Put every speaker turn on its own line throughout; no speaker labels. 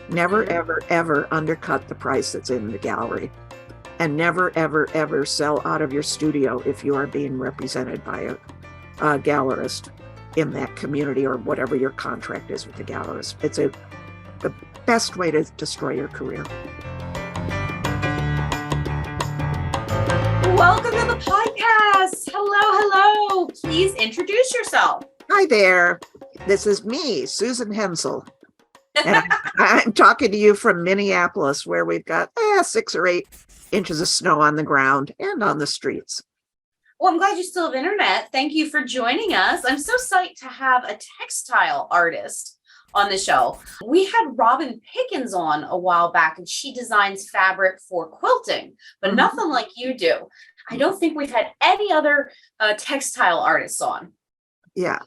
Never, ever, ever undercut the price that's in the gallery. And never, ever, ever sell out of your studio if you are being represented by a gallerist in that community or whatever your contract is with the gallerist. It's the best way to destroy your career.
Welcome to the podcast. Hello. Please introduce yourself.
Hi there. This is me, Susan Hensel. And I'm talking to you from Minneapolis, where we've got 6 or 8 inches of snow on the ground and on the streets.
Well, I'm glad you still have internet. Thank you for joining us. I'm so psyched to have a textile artist on the show. We had Robin Pickens on a while back, and she designs fabric for quilting, but nothing like you do. I don't think we've had any other textile artists on.
Yeah.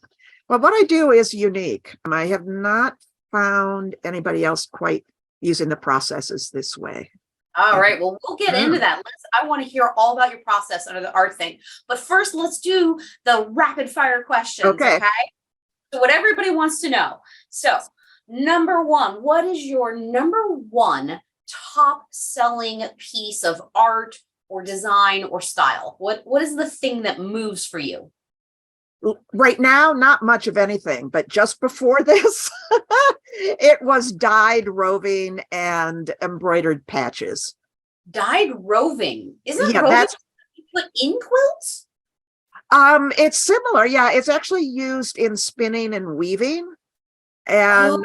Well, what I do is unique. I have not found anybody else quite using the processes this way.
All right. Well, we'll get into that. I want to hear all about your process under the art thing. But first, let's do the rapid fire questions. Okay. So what everybody wants to know. So number one, what is your number one top selling piece of art or design or style? What is the thing that moves for you?
Right now, not much of anything, but just before this, it was dyed roving and embroidered patches.
Dyed roving? Isn't roving that's you put in quilts?
It's similar. Yeah, it's actually used in spinning and weaving. And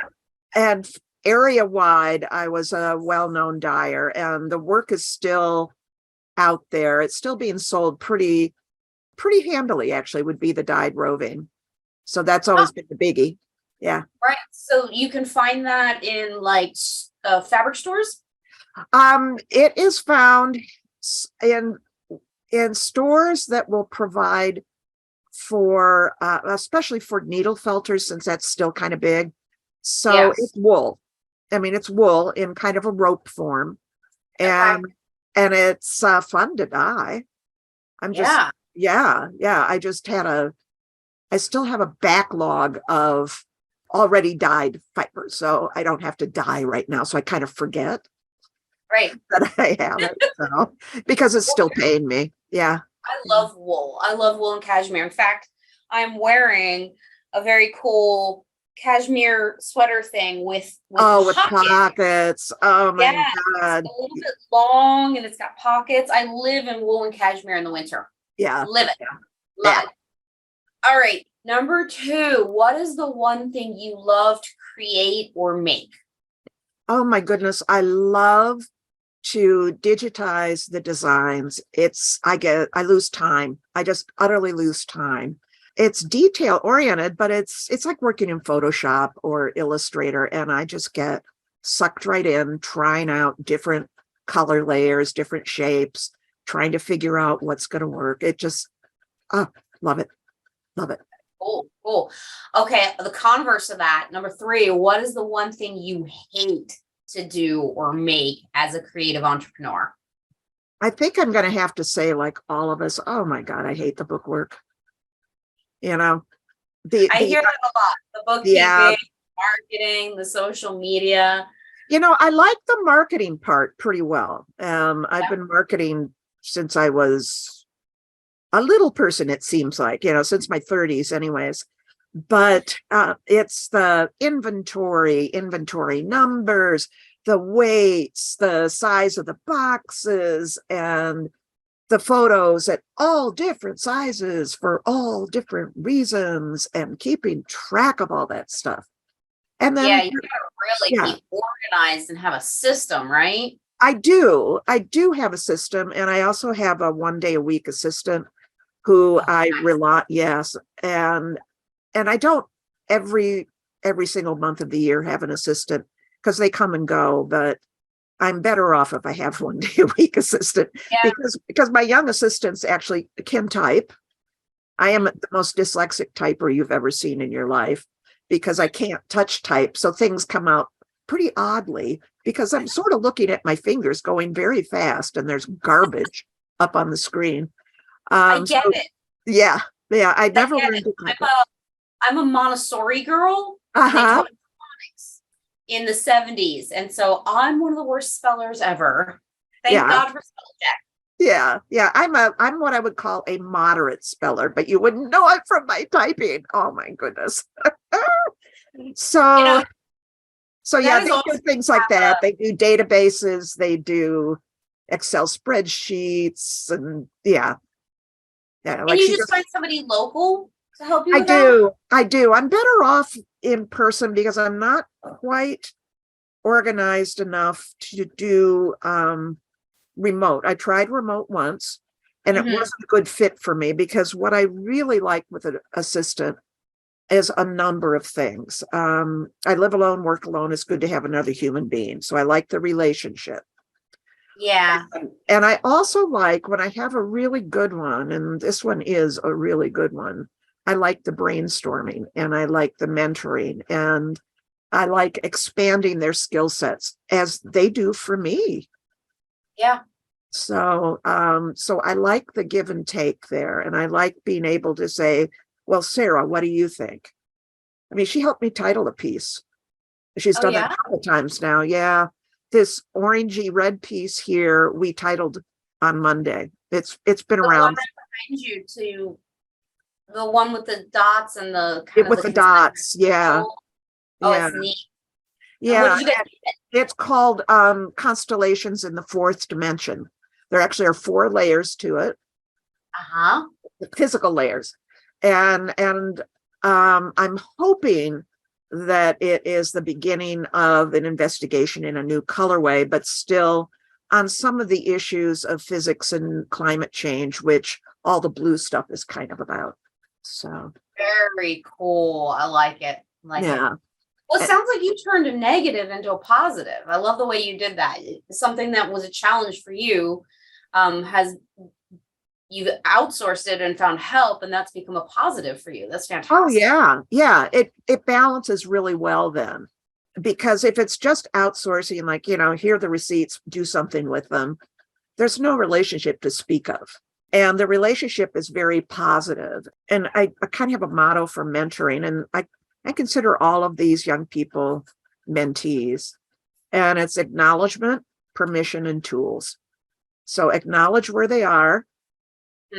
area wide, I was a well-known dyer, and the work is still out there. It's still being sold pretty handily, actually, would be the dyed roving. So that's always been the biggie. Yeah.
Right. So you can find that in like fabric stores?
It is found in stores that will provide for, especially for needle felters, since that's still kind of big. So It's wool. I mean, it's wool in kind of a rope form. And it's fun to dye. I still have a backlog of already dyed fibers, so I don't have to dye right now. So I kind of forget that I have it, so, because it's still paying me. Yeah.
I love wool. I love wool and cashmere. In fact, I'm wearing a very cool cashmere sweater thing with
pockets. Oh my God.
It's a little bit long and it's got pockets. I live in wool and cashmere in the winter.
Yeah.
Live it. Love it. All right. Number 2, what is the one thing you love to create or make?
Oh my goodness. I love to digitize the designs. I lose time. I just utterly lose time. It's detail oriented, but it's like working in Photoshop or Illustrator. And I just get sucked right in, trying out different color layers, different shapes, trying to figure out what's going to work. It just, love it. Love it.
Cool. Okay. The converse of that, number 3, what is the one thing you hate to do or make as a creative entrepreneur?
I think I'm going to have to say, like all of us, oh my God, I hate the bookwork. You know,
I hear that a lot. The bookkeeping, marketing, the social media.
You know, I like the marketing part pretty well. I've been marketing since I was a little person, it seems like, since my 30s anyways. But it's the inventory numbers, the weights, the size of the boxes, and the photos at all different sizes for all different reasons, and keeping track of all that stuff. And then
you gotta really be organized and have a system, right?
I do have a system, and I also have a 1 day a week assistant who I rely, and I don't every single month of the year have an assistant, because they come and go, but I'm better off if I have 1 day a week assistant, because my young assistants actually can type. I am the most dyslexic typer you've ever seen in your life, because I can't touch type. So things come out pretty oddly, because I'm sort of looking at my fingers going very fast, and there's garbage up on the screen.
I get it.
Yeah. I never learned to type.
I'm a Montessori girl. They taught phonics in the 70s. And so I'm one of the worst spellers ever. Thank God for spell check.
Yeah. I'm what I would call a moderate speller, but you wouldn't know it from my typing. Oh my goodness. So yeah, they do things like that. They do databases, they do Excel spreadsheets, and yeah.
Like, and you just find somebody local to help you with
I do. I'm better off in person because I'm not quite organized enough to do remote. I tried remote once and it wasn't a good fit for me because what I really like with an assistant is a number of things. I live alone, work alone. It's good to have another human being. So I like the relationship.
Yeah.
And I also like when I have a really good one, and this one is a really good one. I like the brainstorming and I like the mentoring and I like expanding their skill sets as they do for me.
Yeah.
So I like the give and take there. And I like being able to say, well, Sarah, what do you think? I mean, she helped me title a piece. She's done it a couple times now. Yeah. This orangey red piece here, we titled on Monday. It's been around.
One right behind you to the one with the dots and the
with the dots. Yeah.
Oh, it's neat.
Yeah. It's called Constellations in the Fourth Dimension. There actually are 4 layers to it. Physical layers. And I'm hoping that it is the beginning of an investigation in a new colorway, but still on some of the issues of physics and climate change, which all the blue stuff is kind of about. So
very cool. I like it.
Yeah.
Well, it sounds like you turned a negative into a positive. I love the way you did that. Something that was a challenge for you you've outsourced it and found help, and that's become a positive for you. That's fantastic.
Oh yeah. Yeah. It balances really well then, because if it's just outsourcing, like, here are the receipts, do something with them, there's no relationship to speak of. And the relationship is very positive. And I kind of have a motto for mentoring, and I consider all of these young people mentees, and it's acknowledgement, permission, and tools. So acknowledge where they are,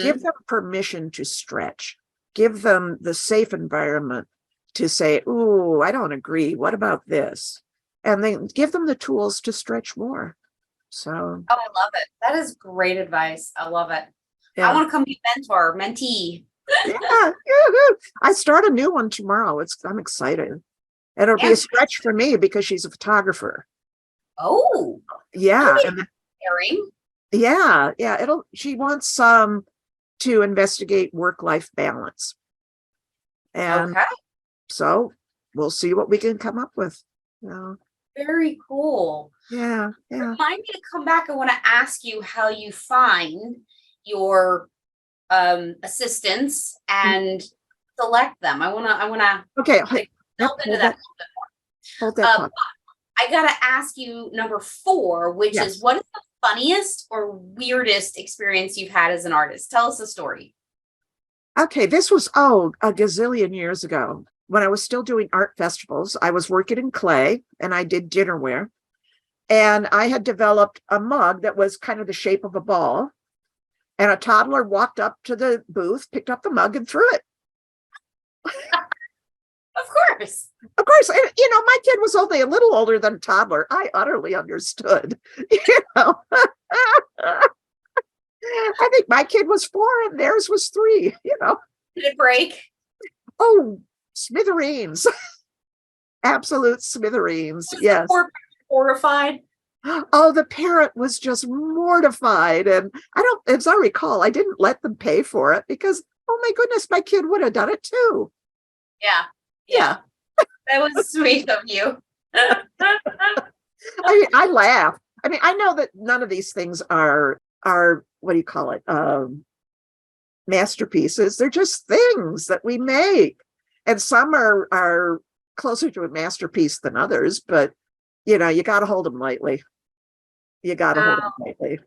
give them permission to stretch, give them the safe environment to say, ooh, I don't agree. What about this? And then give them the tools to stretch more. So.
Oh, I love it. That is great advice. I love it. Yeah. I want to come be mentor, mentee.
Yeah. I start a new one tomorrow. I'm excited. And it'll be a stretch for me because she's a photographer.
Oh.
Yeah.
Erin.
Yeah. She wants to investigate work-life balance. And so we'll see what we can come up with.
Very cool.
Yeah.
Remind me to come back. I want to ask you how you find your assistants and select them. I want to delve into that a little bit more.
Hold that
I got to ask you number 4, which is, what is the funniest or weirdest experience you've had as an artist? Tell us a story.
Okay, this was a gazillion years ago when I was still doing art festivals. I was working in clay and I did dinnerware, and I had developed a mug that was kind of the shape of a ball, and a toddler walked up to the booth, picked up the mug, and threw it.
Of course.
And, my kid was only a little older than a toddler. I utterly understood. I think my kid was 4 and theirs was 3.
Did it break?
Oh, smithereens. Absolute smithereens. Yes.
Horrified.
Oh, the parent was just mortified. And as I recall, I didn't let them pay for it because, oh my goodness, my kid would have done it too.
Yeah. That was sweet of you.
I laugh. I know that none of these things are what do you call it? Masterpieces. They're just things that we make. And some are closer to a masterpiece than others, but you got to hold them lightly. Hold them lightly.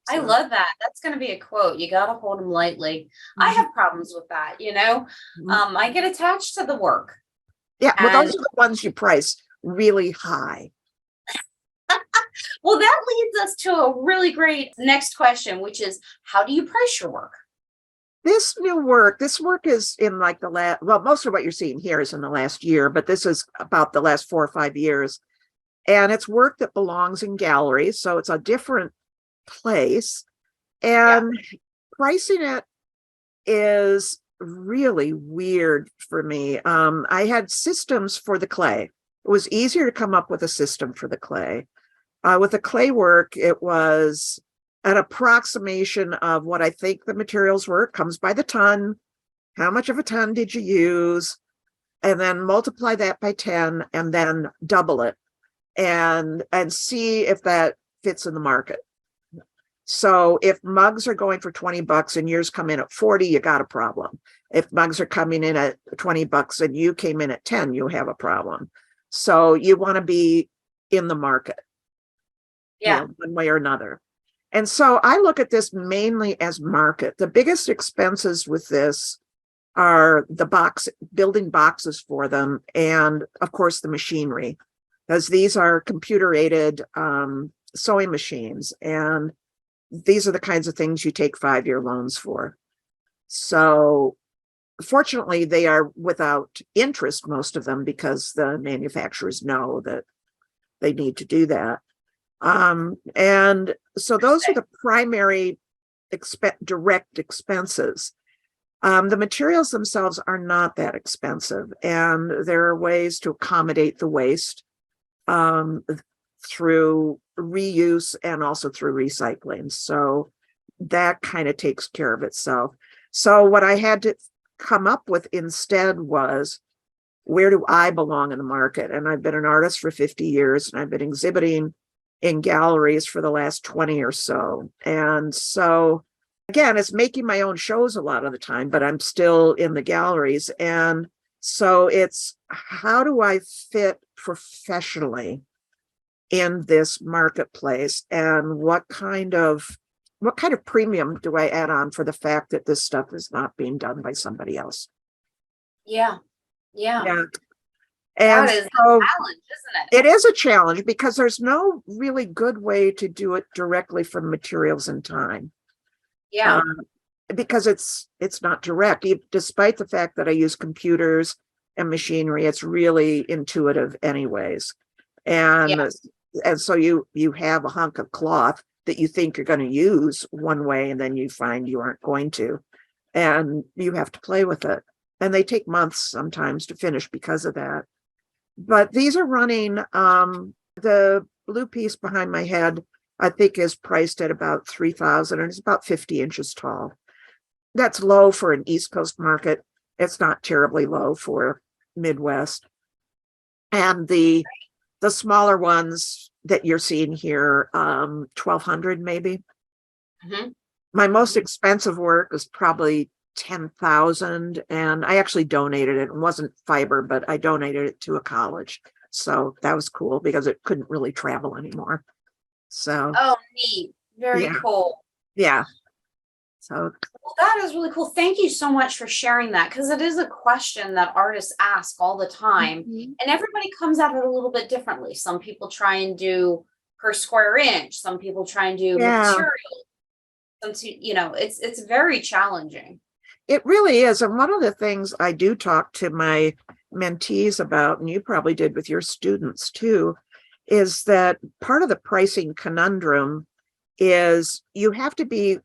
So. I love that. That's going to be a quote. You got to hold them lightly. I have problems with that. I get attached to the work.
Yeah. Well, those are the ones you price really high.
Well, that leads us to a really great next question, which is, how do you price your work?
This work is in like the last, well, most of what you're seeing here is in the last year, but this is about the last 4 or 5 years. And it's work that belongs in galleries. So it's a different place. And pricing it is really weird for me. I had systems for the clay. It was easier to come up with a system for the clay. With the clay work, it was an approximation of what I think the materials were. It comes by the ton. How much of a ton did you use? And then multiply that by 10 and then double it and see if that fits in the market. So if mugs are going for $20 and yours come in at 40, you got a problem. If mugs are coming in at $20 and you came in at 10, you have a problem. So you want to be in the market, one way or another. And so I look at this mainly as market. The biggest expenses with this are the building boxes for them, and of course the machinery, because these are computer aided sewing machines, and these are the kinds of things you take 5-year loans for. So fortunately they are without interest, most of them, because the manufacturers know that they need to do that. And so those are the primary direct expenses. The materials themselves are not that expensive, and there are ways to accommodate the waste through reuse and also through recycling. So that kind of takes care of itself. So what I had to come up with instead was, where do I belong in the market? And I've been an artist for 50 years, and I've been exhibiting in galleries for the last 20 or so. And so again, it's making my own shows a lot of the time, but I'm still in the galleries. And so it's, how do I fit professionally in this marketplace, and what kind of premium do I add on for the fact that this stuff is not being done by somebody else?
Yeah.
And
that is
so
a challenge, isn't it?
It is a challenge, because there's no really good way to do it directly from materials and time. Because it's not direct, despite the fact that I use computers and machinery. It's really intuitive anyways. And so you have a hunk of cloth that you think you're going to use one way, and then you find you aren't going to, and you have to play with it. And they take months sometimes to finish because of that. But these are running, the blue piece behind my head, I think, is priced at about $3,000, and it's about 50 inches tall. That's low for an East Coast market. It's not terribly low for Midwest. And the smaller ones that you're seeing here, 1,200 maybe. My most expensive work is probably 10,000, and I actually donated it. It wasn't fiber, but I donated it to a college. So that was cool, because it couldn't really travel anymore. So
neat. Very cool.
So
well, that is really cool. Thank you so much for sharing that, because it is a question that artists ask all the time, and everybody comes at it a little bit differently. Some people try and do per square inch, some people try and do material. It's very challenging.
It really is. And one of the things I do talk to my mentees about, and you probably did with your students too, is that part of the pricing conundrum is you have to be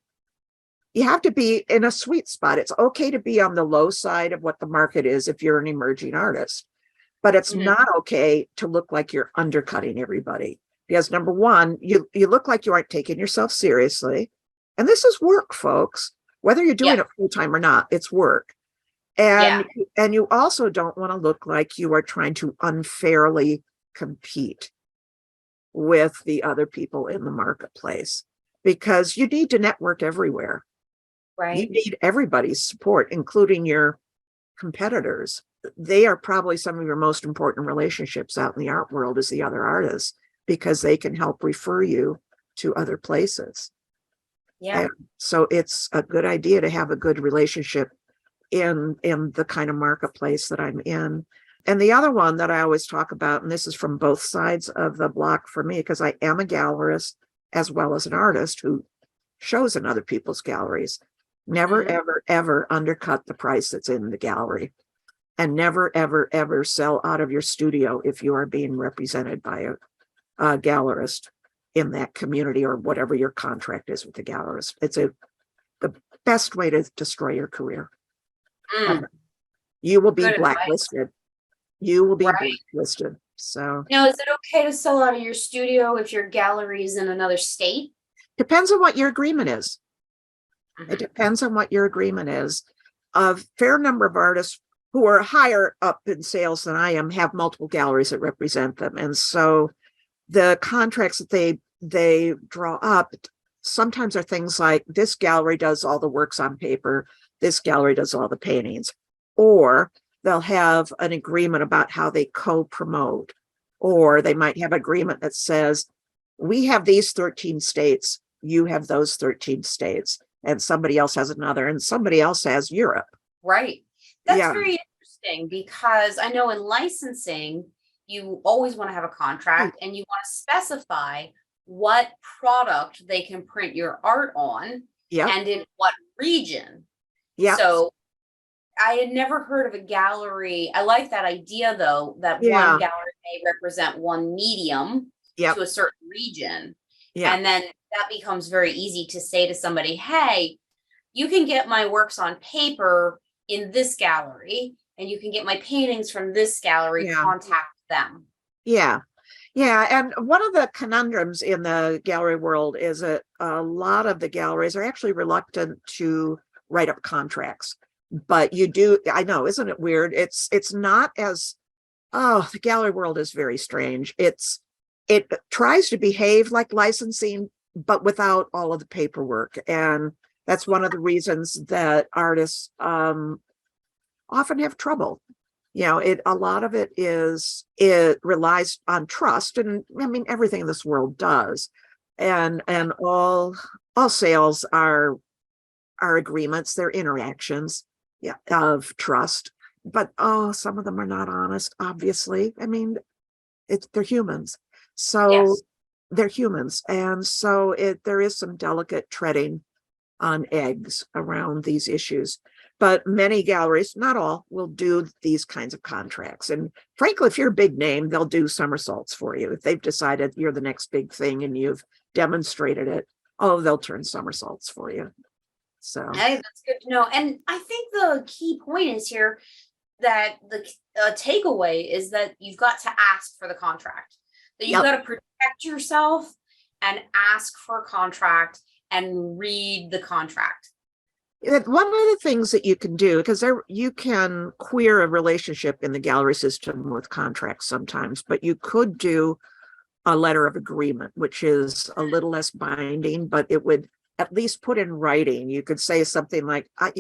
in a sweet spot. It's okay to be on the low side of what the market is if you're an emerging artist, but it's not okay to look like you're undercutting everybody, because number one, you look like you aren't taking yourself seriously. And this is work, folks. Whether you're doing it full time or not, it's work. And you also don't want to look like you are trying to unfairly compete with the other people in the marketplace, because you need to network everywhere.
Right.
You need everybody's support, including your competitors. They are probably some of your most important relationships out in the art world, is the other artists, because they can help refer you to other places. And so it's a good idea to have a good relationship in the kind of marketplace that I'm in. And the other one that I always talk about, and this is from both sides of the block for me, because I am a gallerist as well as an artist who shows in other people's galleries. Never, ever, ever undercut the price that's in the gallery. And never, ever, ever sell out of your studio if you are being represented by a gallerist in that community or whatever your contract is with the gallerist. It's the best way to destroy your career. You will be blacklisted. You will be blacklisted. So
now, is it okay to sell out of your studio if your gallery is in another state?
Depends on what your agreement is. It depends on what your agreement is. A fair number of artists who are higher up in sales than I am have multiple galleries that represent them. And so the contracts that they draw up sometimes are things like, this gallery does all the works on paper, this gallery does all the paintings, or they'll have an agreement about how they co-promote, or they might have agreement that says, we have these 13 states, you have those 13 states, and somebody else has another, and somebody else has Europe.
Right. That's very interesting, because I know in licensing, you always want to have a contract and you want to specify what product they can print your art on and in what region. So I had never heard of a gallery. I like that idea, though, that one gallery may represent one medium to a certain region. And then that becomes very easy to say to somebody, hey, you can get my works on paper in this gallery, and you can get my paintings from this gallery, contact them. Yeah.
And one of the conundrums in the gallery world is that a lot of the galleries are actually reluctant to write up contracts. But you do, I know, isn't it weird? It's not as, the gallery world is very strange. It tries to behave like licensing, but without all of the paperwork. And that's one of the reasons that artists often have trouble. A lot of it relies on trust. And I mean, everything in this world does. And all sales are agreements, they're interactions of trust. But some of them are not honest, obviously. I mean, they're humans. So they're humans. And so there is some delicate treading on eggs around these issues. But many galleries, not all, will do these kinds of contracts. And frankly, if you're a big name, they'll do somersaults for you. If they've decided you're the next big thing and you've demonstrated it, they'll turn somersaults for you. So
hey, that's good to know. And I think the key point is here that the takeaway is that you've got to ask for the contract, that you've got to protect yourself and ask for a contract and read the contract.
One of the things that you can do, because you can queer a relationship in the gallery system with contracts sometimes, but you could do a letter of agreement, which is a little less binding, but it would at least put in writing. You could say something like, I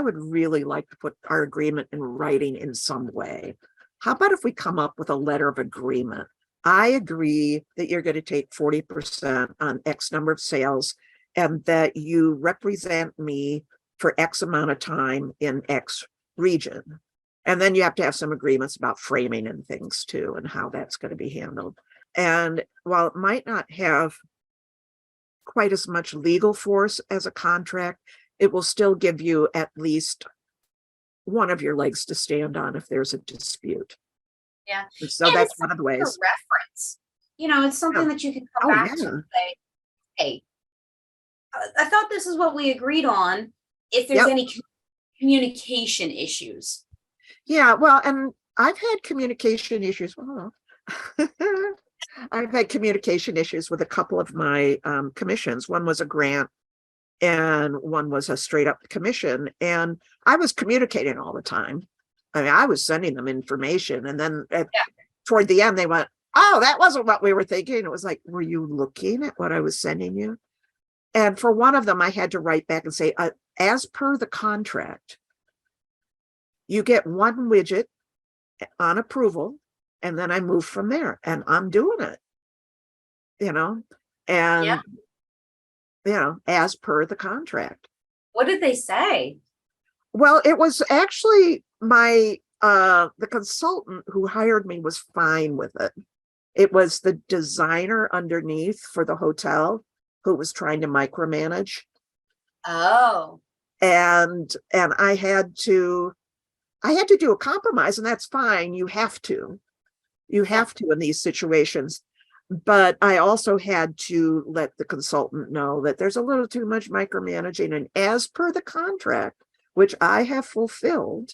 would really like to put our agreement in writing in some way. How about if we come up with a letter of agreement? I agree that you're going to take 40% on X number of sales and that you represent me for X amount of time in X region. And then you have to have some agreements about framing and things too, and how that's going to be handled. And while it might not have quite as much legal force as a contract, it will still give you at least one of your legs to stand on if there's a dispute.
Yeah.
And so that's one of the ways.
Reference. It's something that you can come back to and say, hey, I thought this is what we agreed on. If there's any communication issues. Yeah,
well, and I've had communication issues. I've had communication issues with a couple of my commissions. One was a grant and one was a straight up commission. And I was communicating all the time. I mean, I was sending them information. And then toward the end, they went, that wasn't what we were thinking. It was like, were you looking at what I was sending you? And for one of them, I had to write back and say, as per the contract, you get one widget on approval, and then I move from there, and I'm doing it, and, as per the contract.
What did they say?
Well, it was actually my the consultant who hired me was fine with it. It was the designer underneath for the hotel who was trying to micromanage.
Oh.
And I had to do a compromise, and that's fine. You have to in these situations. But I also had to let the consultant know that there's a little too much micromanaging. And as per the contract, which I have fulfilled,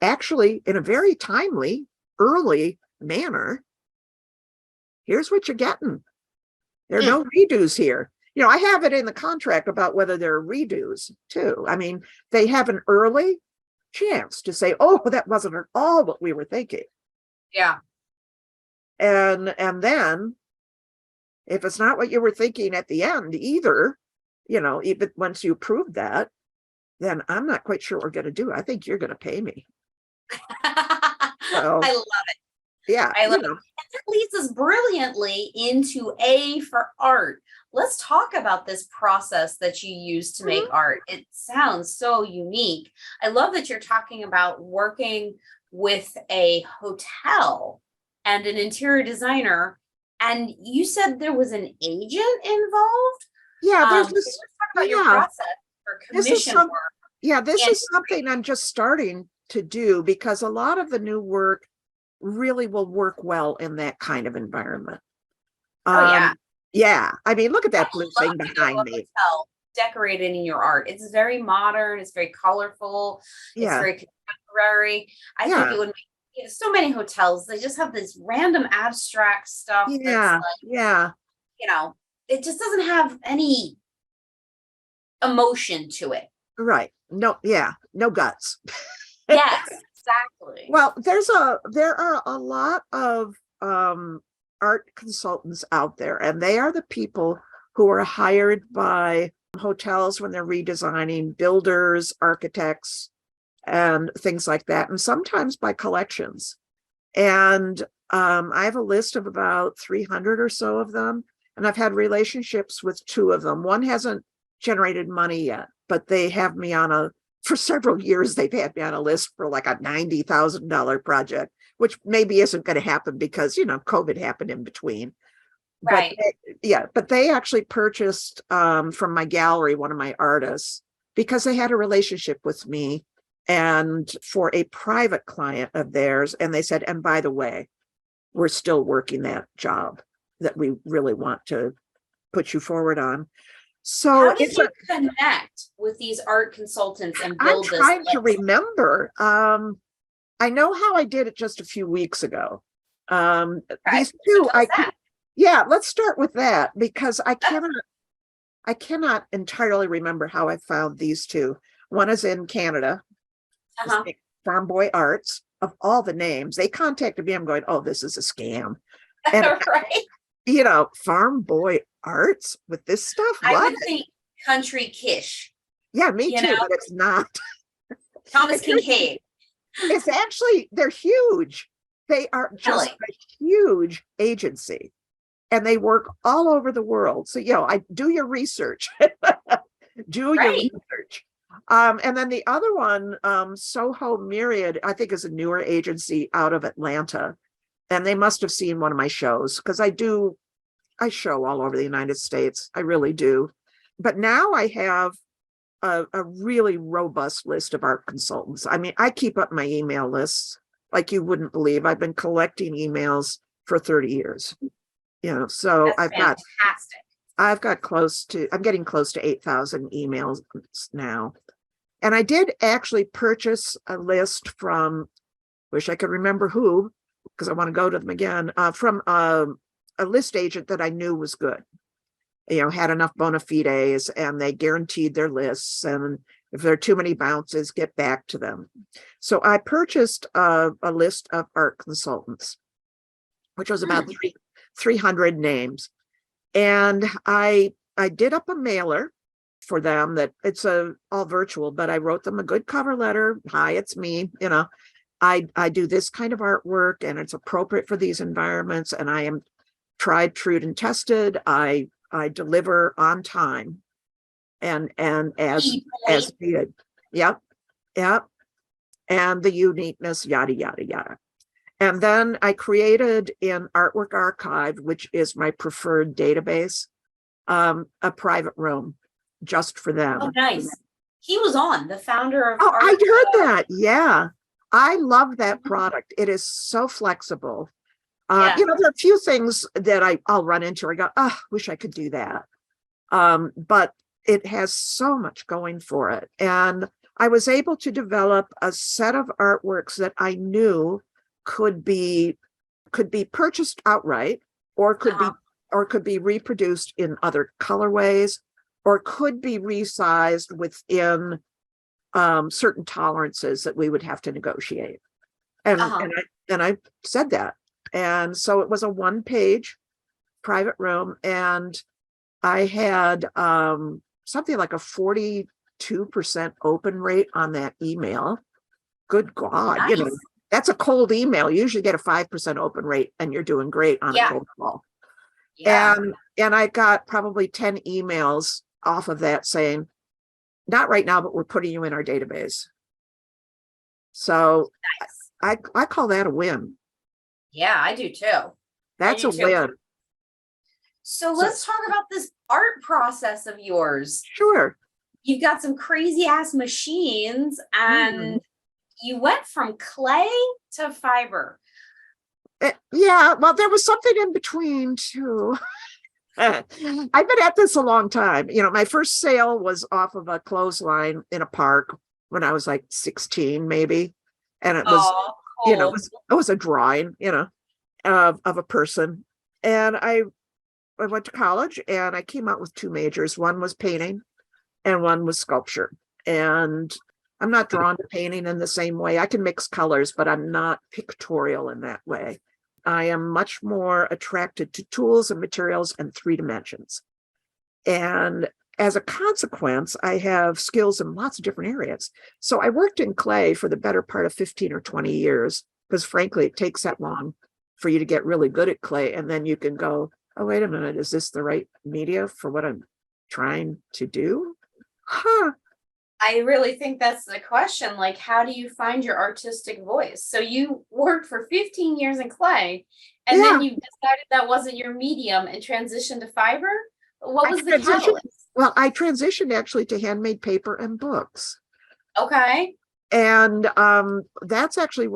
actually in a very timely, early manner, here's what you're getting. There are no redos here. I have it in the contract about whether there are redos too. I mean, they have an early chance to say, oh, that wasn't at all what we were thinking.
Yeah.
And then if it's not what you were thinking at the end either, even once you prove that, then I'm not quite sure what we're going to do. I think you're going to pay me. So,
I love it.
Yeah.
I love it. And that leads us brilliantly into A for art. Let's talk about this process that you use to make art. It sounds so unique. I love that you're talking about working with a hotel and an interior designer. And you said there was an agent involved?
Yeah, there's
this. Let's talk about your process for commission work.
Yeah, this is something I'm just starting to do because a lot of the new work really will work well in that kind of environment. Yeah. I mean, look at that blue thing behind me.
Hotel decorating your art. It's very modern. It's very colorful. It's very contemporary. I think it would make so many hotels. They just have this random abstract stuff.
Yeah.
That's it just doesn't have any emotion to it.
Right. No guts.
Yes, exactly.
Well, there are a lot of art consultants out there, and they are the people who are hired by hotels when they're redesigning, builders, architects, and things like that, and sometimes by collections. And I have a list of about 300 or so of them, and I've had relationships with 2 of them. One hasn't generated money yet, but they have me for several years, they've had me on a list for like a $90,000 project, which maybe isn't going to happen because, COVID happened in between.
Right.
But they actually purchased from my gallery, one of my artists, because they had a relationship with me and for a private client of theirs. And they said, and by the way, we're still working that job that we really want to put you forward on. So
how did you connect with these art consultants and build this?
I'm trying to remember. I know how I did it just a few weeks ago. These 2, let's start with that because I cannot entirely remember how I found these 2. One is in Canada, Farm Boy Arts. Of all the names, they contacted me. I'm going, oh, this is a scam. And
Right.
Farm Boy Arts with this stuff.
I would think Country Kish.
Yeah, me too, but it's not.
Thomas Kincaid.
It's actually, they're huge. They are just a huge agency, and they work all over the world. So, I do your research. Your research. And then the other one, Soho Myriad, I think is a newer agency out of Atlanta. And they must have seen one of my shows because I show all over the United States. I really do. But now I have a really robust list of art consultants. I mean, I keep up my email lists like you wouldn't believe. I've been collecting emails for 30 years. So
That's
I'm getting close to 8,000 emails now. And I did actually purchase a list from, wish I could remember who, because I want to go to them again, from a list agent that I knew was good, had enough bona fides, and they guaranteed their lists. And if there are too many bounces, get back to them. So I purchased a list of art consultants, which was about 300 names. And I did up a mailer for them that it's all virtual, but I wrote them a good cover letter. Hi, it's me. I do this kind of artwork and it's appropriate for these environments. And I am tried, true, and tested. I deliver on time and as needed. Yep. and the uniqueness, yada, yada, yada. And then I created in Artwork Archive, which is my preferred database, a private room just for them.
Oh, nice. He was on, the founder of
I heard that. Yeah. I love that product. It is so flexible.
Yeah.
There are a few things that I'll run into. I go, oh, wish I could do that. But it has so much going for it. And I was able to develop a set of artworks that I knew could be purchased outright, or could be reproduced in other colorways, or could be resized within certain tolerances that we would have to negotiate. And I said that. And so it was a 1-page private room, and I had something like a 42% open rate on that email. Good God,
nice.
That's a cold email. You usually get a 5% open rate, and you're doing great on a cold call. Yeah. And I got probably 10 emails off of that saying, not right now, but we're putting you in our database. So nice. I call that a win.
Yeah, I do too.
That's a win.
So let's talk about this art process of yours.
Sure.
You've got some crazy ass machines, and you went from clay to fiber.
Yeah, well, there was something in between too. I've been at this a long time. My first sale was off of a clothesline in a park when I was like 16, maybe. And it was, it was a drawing, of a person. And I went to college, and I came out with 2 majors. One was painting and one was sculpture. And I'm not drawn to painting in the same way. I can mix colors, but I'm not pictorial in that way. I am much more attracted to tools and materials and 3 dimensions. And as a consequence, I have skills in lots of different areas. So I worked in clay for the better part of 15 or 20 years, because frankly, it takes that long for you to get really good at clay. And then you can go, oh, wait a minute, is this the right media for what I'm trying to do?
I really think that's the question. Like, how do you find your artistic voice? So you worked for 15 years in clay, and then you decided that wasn't your medium and transitioned to fiber. What was the catalyst?
Well, I transitioned actually to handmade paper and books.
Okay.
And that's actually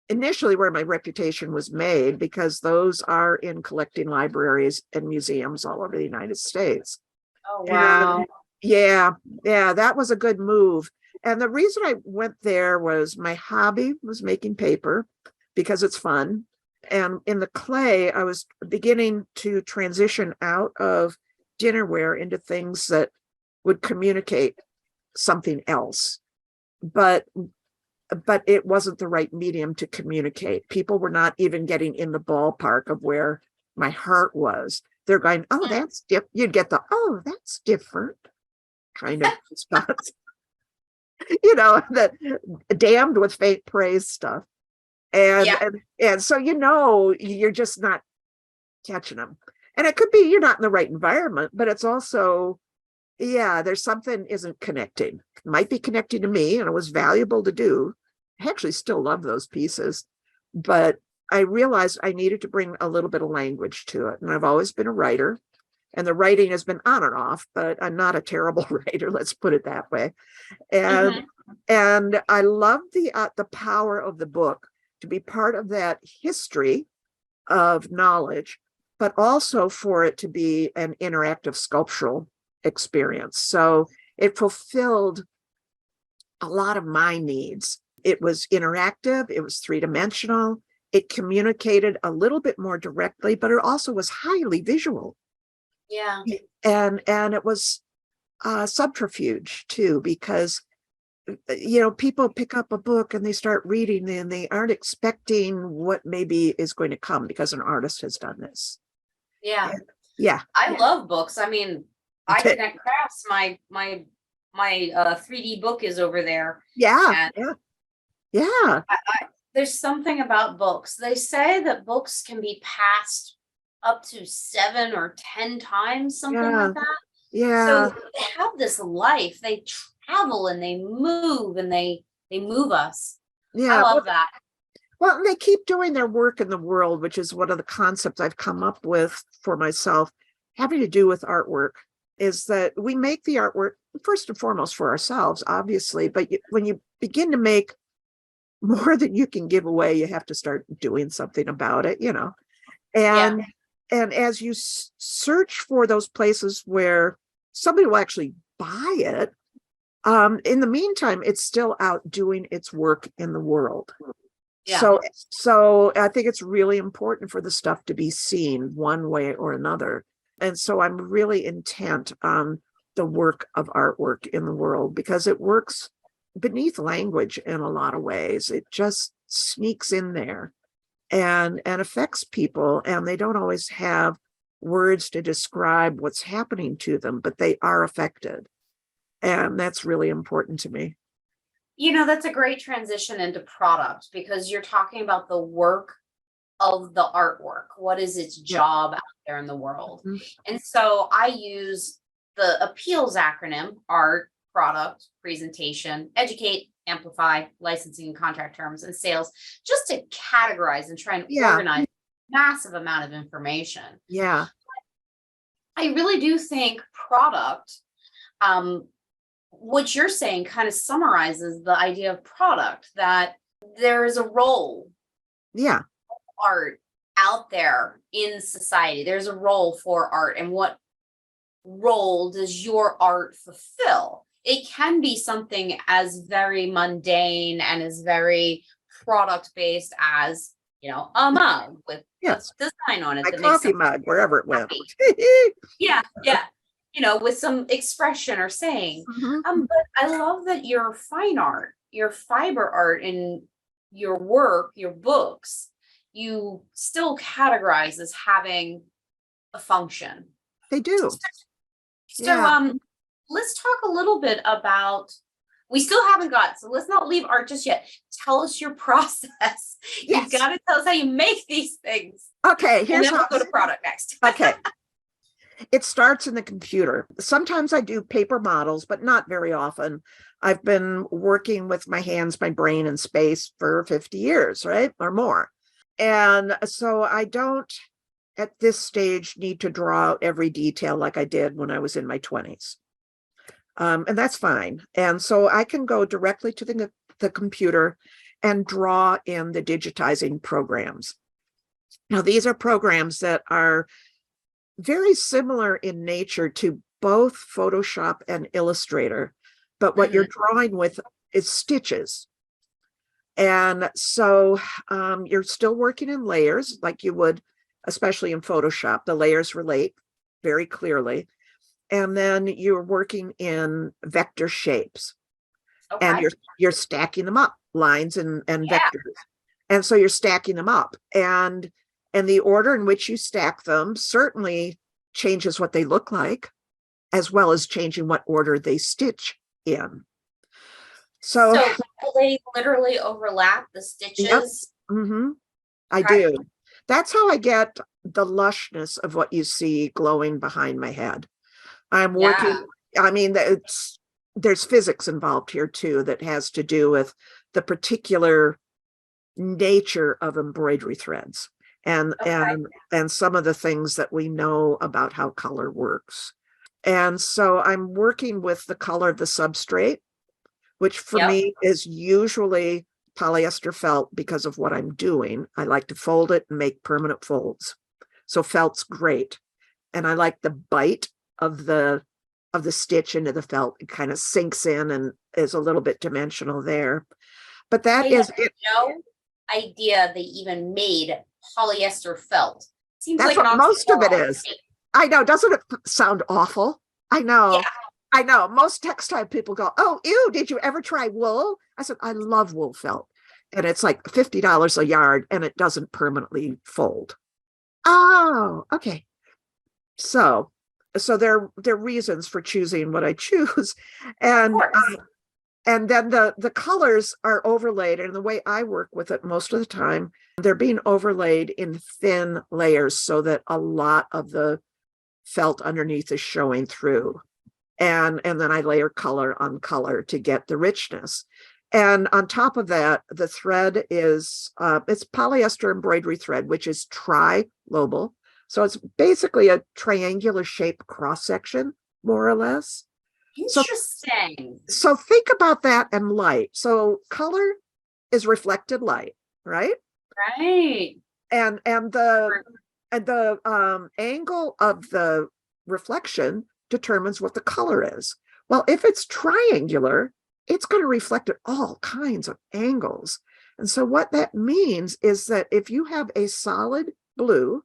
initially where my reputation was made, because those are in collecting libraries and museums all over the United States.
Oh, wow.
And yeah, that was a good move. And the reason I went there was my hobby was making paper, because it's fun. And in the clay, I was beginning to transition out of dinnerware into things that would communicate something else. But it wasn't the right medium to communicate. People were not even getting in the ballpark of where my heart was. They're going, oh, that's different. You'd get the, oh, that's different kind of response. The damned with faint praise stuff. And so, you're just not catching them. And it could be you're not in the right environment, but it's also, there's something isn't connecting. It might be connecting to me, and it was valuable to do. I actually still love those pieces, but I realized I needed to bring a little bit of language to it. And I've always been a writer, and the writing has been on and off, but I'm not a terrible writer. Let's put it that way. And I love the power of the book to be part of that history of knowledge, but also for it to be an interactive sculptural experience. So it fulfilled a lot of my needs. It was interactive. It was 3-dimensional. It communicated a little bit more directly, but it also was highly visual.
Yeah.
And it was subterfuge too, because people pick up a book and they start reading, and they aren't expecting what maybe is going to come because an artist has done this.
Yeah. I love books. I mean, I connect crafts. My 3D book is over there.
Yeah.
There's something about books. They say that books can be passed up to 7 or 10 times, something like that. So they have this life. They travel and they move and they They move us.
Yeah.
I love that.
Well, and they keep doing their work in the world, which is one of the concepts I've come up with for myself, having to do with artwork, is that we make the artwork first and foremost for ourselves, obviously, but when you begin to make more than you can give away, you have to start doing something about it, and as you search for those places where somebody will actually buy it, in the meantime, it's still out doing its work in the world. So I think it's really important for the stuff to be seen one way or another. And so I'm really intent on the work of artwork in the world, because it works beneath language in a lot of ways. It just sneaks in there and affects people, and they don't always have words to describe what's happening to them, but they are affected. And that's really important to me.
That's a great transition into product, because you're talking about the work of the artwork. What is its job out there in the world? Mm-hmm. And so I use the APPEALS acronym: art, product, presentation, educate, amplify, licensing, contract terms, and sales, just to categorize and try and organize a massive amount of information.
Yeah.
I really do think product, what you're saying kind of summarizes the idea of product, that there is a role of art out there in society. There's a role for art, and what role does your art fulfill? It can be something as very mundane and as very product based as, a mug with design on it.
My coffee mug, wherever it went.
Yeah. With some expression or saying. But I love that your fine art, your fiber art in your work, your books, you still categorize as having a function.
They do.
So let's talk a little bit about, we still haven't got, so let's not leave art just yet. Tell us your process. You've got to tell us how you make these things.
Okay,
here's how we'll go to product next.
Okay. It starts in the computer. Sometimes I do paper models, but not very often. I've been working with my hands, my brain, and space for 50 years, right? Or more. And so I don't, at this stage, need to draw out every detail like I did when I was in my 20s. And that's fine. And so I can go directly to the computer and draw in the digitizing programs. Now, these are programs that are very similar in nature to both Photoshop and Illustrator, but what you're drawing with is stitches. And so you're still working in layers like you would, especially in Photoshop. The layers relate very clearly. And then you're working in vector shapes. Okay. And you're stacking them up, lines and vectors. And so you're stacking them up. And the order in which you stack them certainly changes what they look like, as well as changing what order they stitch in. So
they literally overlap the stitches?
Yep. Mm-hmm. I do. That's how I get the lushness of what you see glowing behind my head. I'm working, I mean, there's physics involved here too that has to do with the particular nature of embroidery threads and some of the things that we know about how color works. And so I'm working with the color of the substrate, which for me is usually polyester felt because of what I'm doing. I like to fold it and make permanent folds. So felt's great. And I like the bite of the stitch into the felt. It kind of sinks in and is a little bit dimensional there. But that is no
idea they even made polyester felt. Seems
that's
like
what most of it is. I know. Doesn't it sound awful? I know. Yeah. I know. Most textile people go, oh, ew, did you ever try wool? I said, I love wool felt. And it's like $50 a yard and it doesn't permanently fold. Oh, okay. So there are reasons for choosing what I choose. And then the colors are overlaid. And the way I work with it most of the time, they're being overlaid in thin layers so that a lot of the felt underneath is showing through. And then I layer color on color to get the richness. And on top of that, the thread is, it's polyester embroidery thread, which is tri-lobal. So it's basically a triangular shaped cross section, more or less.
Interesting.
So think about that and light. So color is reflected light, right?
Right.
And the angle of the reflection determines what the color is. Well, if it's triangular, it's going to reflect at all kinds of angles. And so what that means is that if you have a solid blue,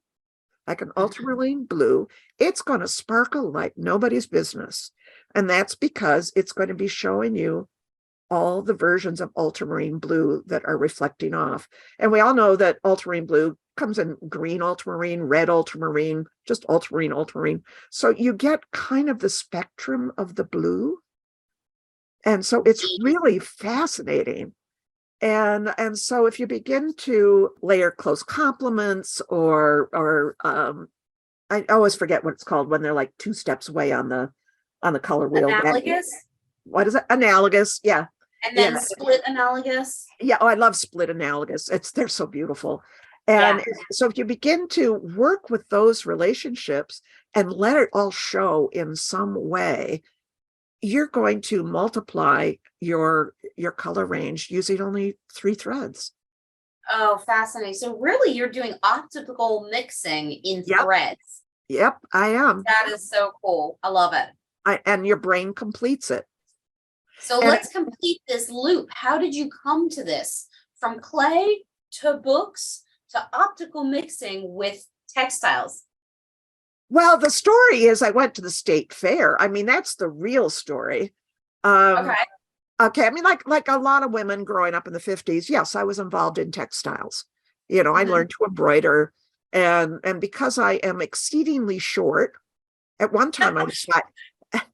like an ultramarine blue, it's going to sparkle like nobody's business. And that's because it's going to be showing you all the versions of ultramarine blue that are reflecting off. And we all know that ultramarine blue comes in green ultramarine, red ultramarine, just ultramarine. So you get kind of the spectrum of the blue. And so it's really fascinating. And so if you begin to layer close complements or I always forget what it's called when they're like 2 steps away on the color wheel.
Analogous?
What is it? Analogous. Yeah.
And then split analogous.
Yeah. Oh, I love split analogous. They're so beautiful. And so if you begin to work with those relationships and let it all show in some way, you're going to multiply your color range using only 3 threads.
Oh, fascinating. So really you're doing optical mixing in threads.
Yep, I am.
That is so cool. I love it.
And your brain completes it.
So let's complete this loop. How did you come to this? From clay to books to optical mixing with textiles?
Well, the story is I went to the state fair. I mean, that's the real story. Okay. I mean, like a lot of women growing up in the 50s, yes, I was involved in textiles. I learned to embroider. And because I am exceedingly short, at one time I was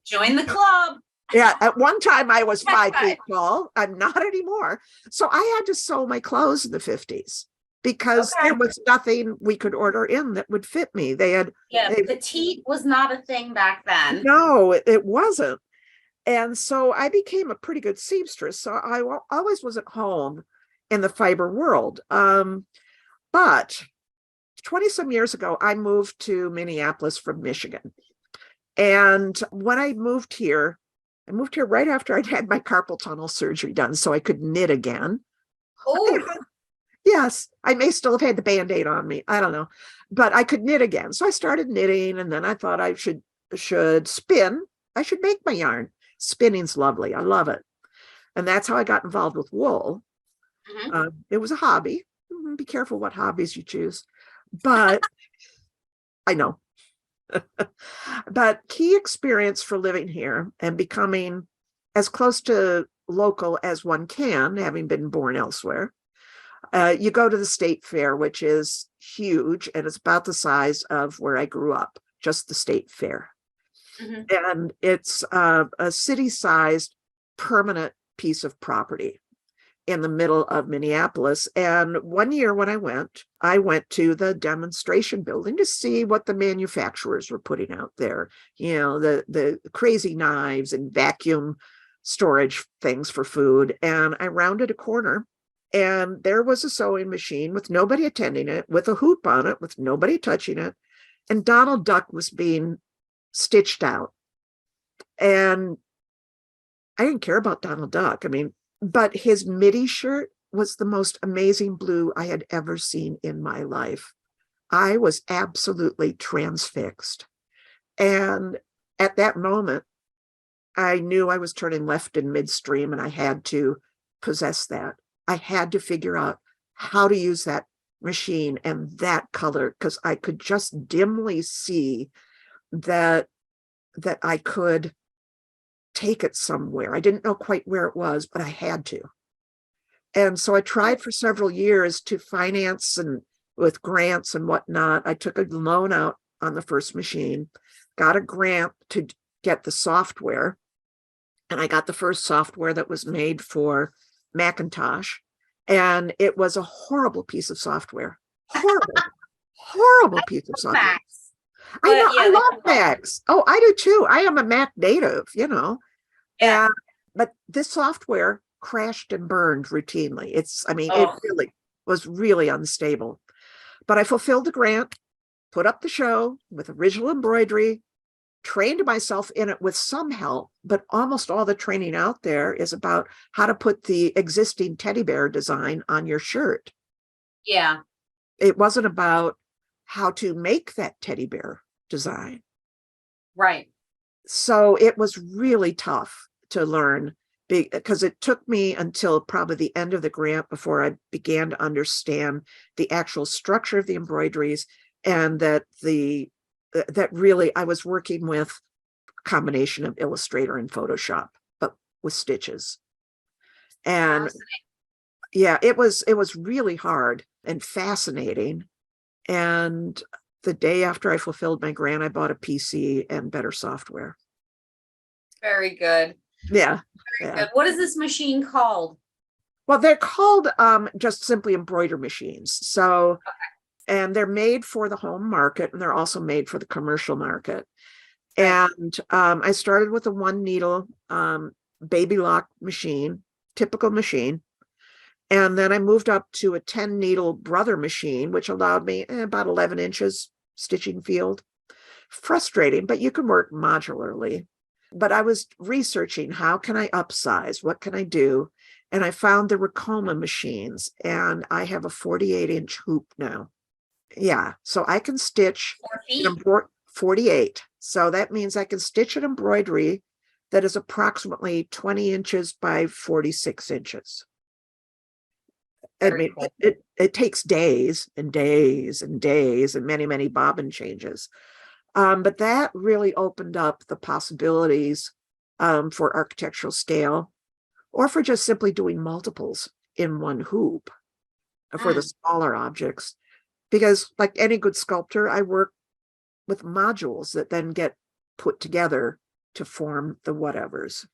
join the club.
Yeah, at one time I was 5 feet tall. I'm not anymore. So I had to sew my clothes in the 50s. Because there was nothing we could order in that would fit me.
Petite was not a thing back then.
No, it wasn't. And so I became a pretty good seamstress. So I always was at home in the fiber world. But 20 some years ago, I moved to Minneapolis from Michigan. And when I moved here right after I'd had my carpal tunnel surgery done so I could knit again.
Oh.
Yes, I may still have had the Band-Aid on me. I don't know, but I could knit again. So I started knitting, and then I thought I should spin. I should make my yarn. Spinning's lovely. I love it. And that's how I got involved with wool. It was a hobby. Be careful what hobbies you choose. But I know. But key experience for living here and becoming as close to local as one can, having been born elsewhere. You go to the state fair, which is huge, and it's about the size of where I grew up, just the state fair. And it's a city-sized permanent piece of property in the middle of Minneapolis. And one year when I went to the demonstration building to see what the manufacturers were putting out there, the crazy knives and vacuum storage things for food. And I rounded a corner, and there was a sewing machine with nobody attending it, with a hoop on it, with nobody touching it. And Donald Duck was being stitched out. And I didn't care about Donald Duck. I mean, but his midi shirt was the most amazing blue I had ever seen in my life. I was absolutely transfixed. And at that moment, I knew I was turning left in midstream, and I had to possess that. I had to figure out how to use that machine and that color, because I could just dimly see that I could take it somewhere. I didn't know quite where it was, but I had to. And so I tried for several years to finance and with grants and whatnot. I took a loan out on the first machine, got a grant to get the software. And I got the first software that was made for Macintosh, and it was a horrible piece of software. Horrible piece of software.
Macs.
I know, I love Macs. Oh, I do too. I am a Mac native,
Yeah.
But this software crashed and burned routinely. It
Oh,
really was really unstable. But I fulfilled the grant, put up the show with original embroidery, trained myself in it with some help, but almost all the training out there is about how to put the existing teddy bear design on your shirt.
yeah,
It wasn't about how to make that teddy bear design.
right.
So it was really tough to learn because it took me until probably the end of the grant before I began to understand the actual structure of the embroideries, and that really I was working with a combination of Illustrator and Photoshop, but with stitches. And yeah, it was really hard and fascinating. And the day after I fulfilled my grant, I bought a PC and better software.
Very good.
Yeah.
Very
Yeah.
good. What is this machine called?
Well, they're called just simply embroider machines. So, and they're made for the home market, and they're also made for the commercial market.
Right.
And I started with a 1 needle baby lock machine, typical machine. And then I moved up to a 10 needle brother machine, which allowed me about 11 inches stitching field. Frustrating, but you can work modularly. But I was researching, how can I upsize? What can I do? And I found the Ricoma machines, and I have a 48-inch hoop now. Yeah, so I can stitch
4 feet.
48. So that means I can stitch an embroidery that is approximately 20 inches by 46 inches. I
Very
mean,
cool.
it takes days and days and days and many, many bobbin changes. But that really opened up the possibilities for architectural scale, or for just simply doing multiples in one hoop for the smaller objects. Because like any good sculptor, I work with modules that then get put together to form the whatevers.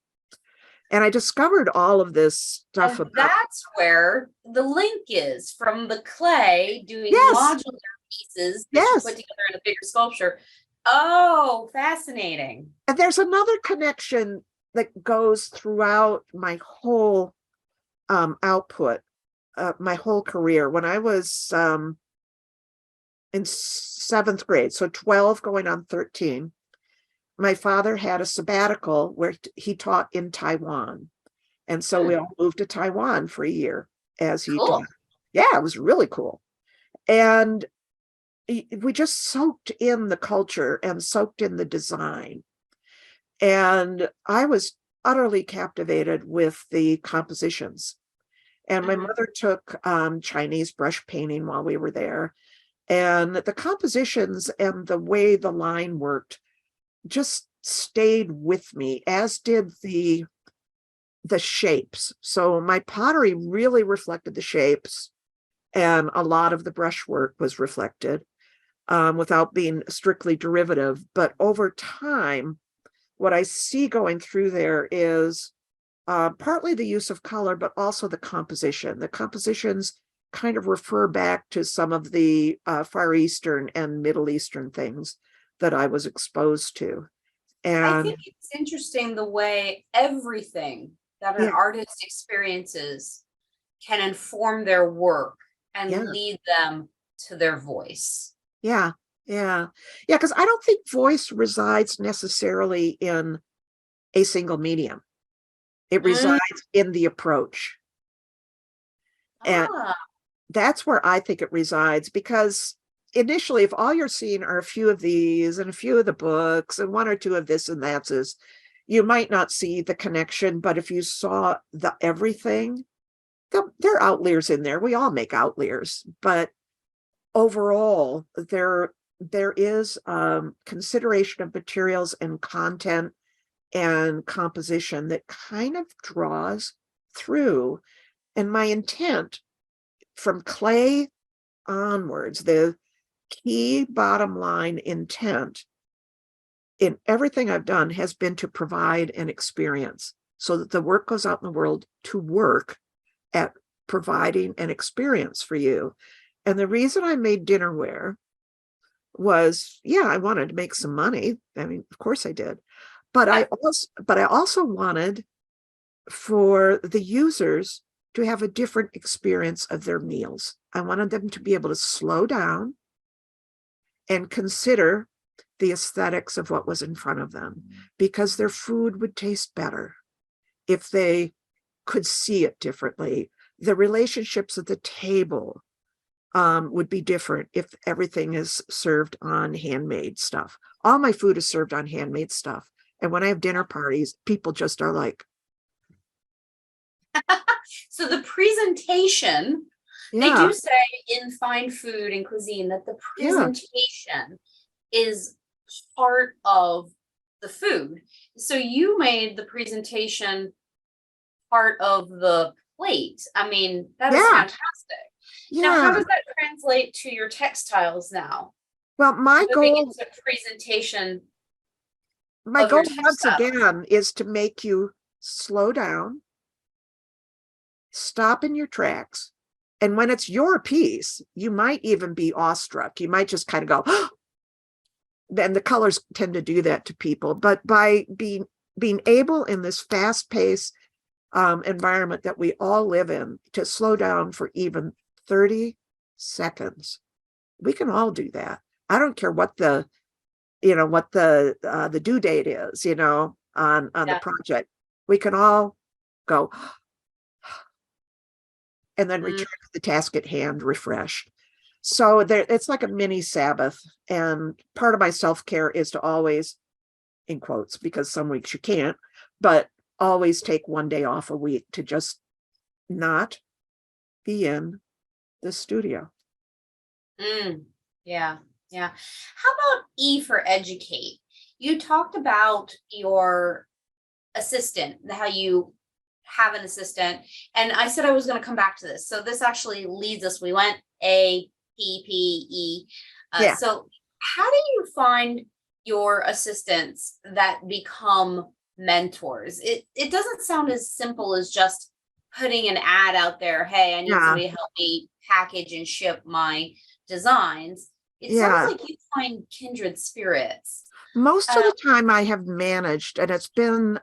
And I discovered all of this stuff
And
about,
that's where the link is, from the clay doing
yes,
modular pieces that you put
yes.
together in a bigger sculpture. Oh, fascinating.
And there's another connection that goes throughout my whole output, my whole career. When I was in 7th grade, so 12 going on 13, my father had a sabbatical where he taught in Taiwan. And so we all moved to Taiwan for a year as he
Cool.
taught. Yeah, it was really cool. And we just soaked in the culture and soaked in the design. And I was utterly captivated with the compositions. And my mother took Chinese brush painting while we were there. And the compositions and the way the line worked just stayed with me, as did the shapes. So my pottery really reflected the shapes, and a lot of the brushwork was reflected without being strictly derivative. But over time, what I see going through there is partly the use of color, but also the composition. The compositions kind of refer back to some of the Far Eastern and Middle Eastern things that I was exposed to. And
I think it's interesting the way everything that an artist experiences can inform their work and lead them to their voice.
Yeah. Because I don't think voice resides necessarily in a single medium. It resides in the approach. And that's where I think it resides, because initially, if all you're seeing are a few of these and a few of the books and one or two of this and that's, you might not see the connection. But if you saw the everything, there are outliers in there. We all make outliers, but overall, there is consideration of materials and content and composition that kind of draws through. And my intent from clay onwards, the key bottom line intent in everything I've done has been to provide an experience, so that the work goes out in the world to work at providing an experience for you. And the reason I made dinnerware was, I wanted to make some money. I mean, of course I did. But I also wanted for the users to have a different experience of their meals. I wanted them to be able to slow down and consider the aesthetics of what was in front of them, because their food would taste better if they could see it differently. The relationships at the table would be different if everything is served on handmade stuff. All my food is served on handmade stuff. And when I have dinner parties, people just are like,
so the presentation, they do say in fine food and cuisine that the presentation is part of the food. So you made the presentation part of the plate. I mean, that is fantastic. Now, how does that translate to your textiles now?
Well, my goal
is a presentation.
My goal once again is to make you slow down, stop in your tracks. And when it's your piece, you might even be awestruck. You might just kind of go, oh! And the colors tend to do that to people. But by being able in this fast-paced environment that we all live in to slow down for even 30 seconds, we can all do that. I don't care what the due date is, on the project. We can all go and then return to the task at hand refreshed. So it's like a mini Sabbath. And part of my self-care is to always, in quotes, because some weeks you can't, but always take one day off a week to just not be in the studio.
Yeah. How about E for educate? You talked about your assistant, how you have an assistant, and I said I was going to come back to this. So this actually leads us. We went A, P, P, E. So how do you find your assistants that become mentors? It doesn't sound as simple as just putting an ad out there. Hey, I need somebody to help me package and ship my designs. It sounds like you find kindred spirits.
Most of the time I have managed, and it's been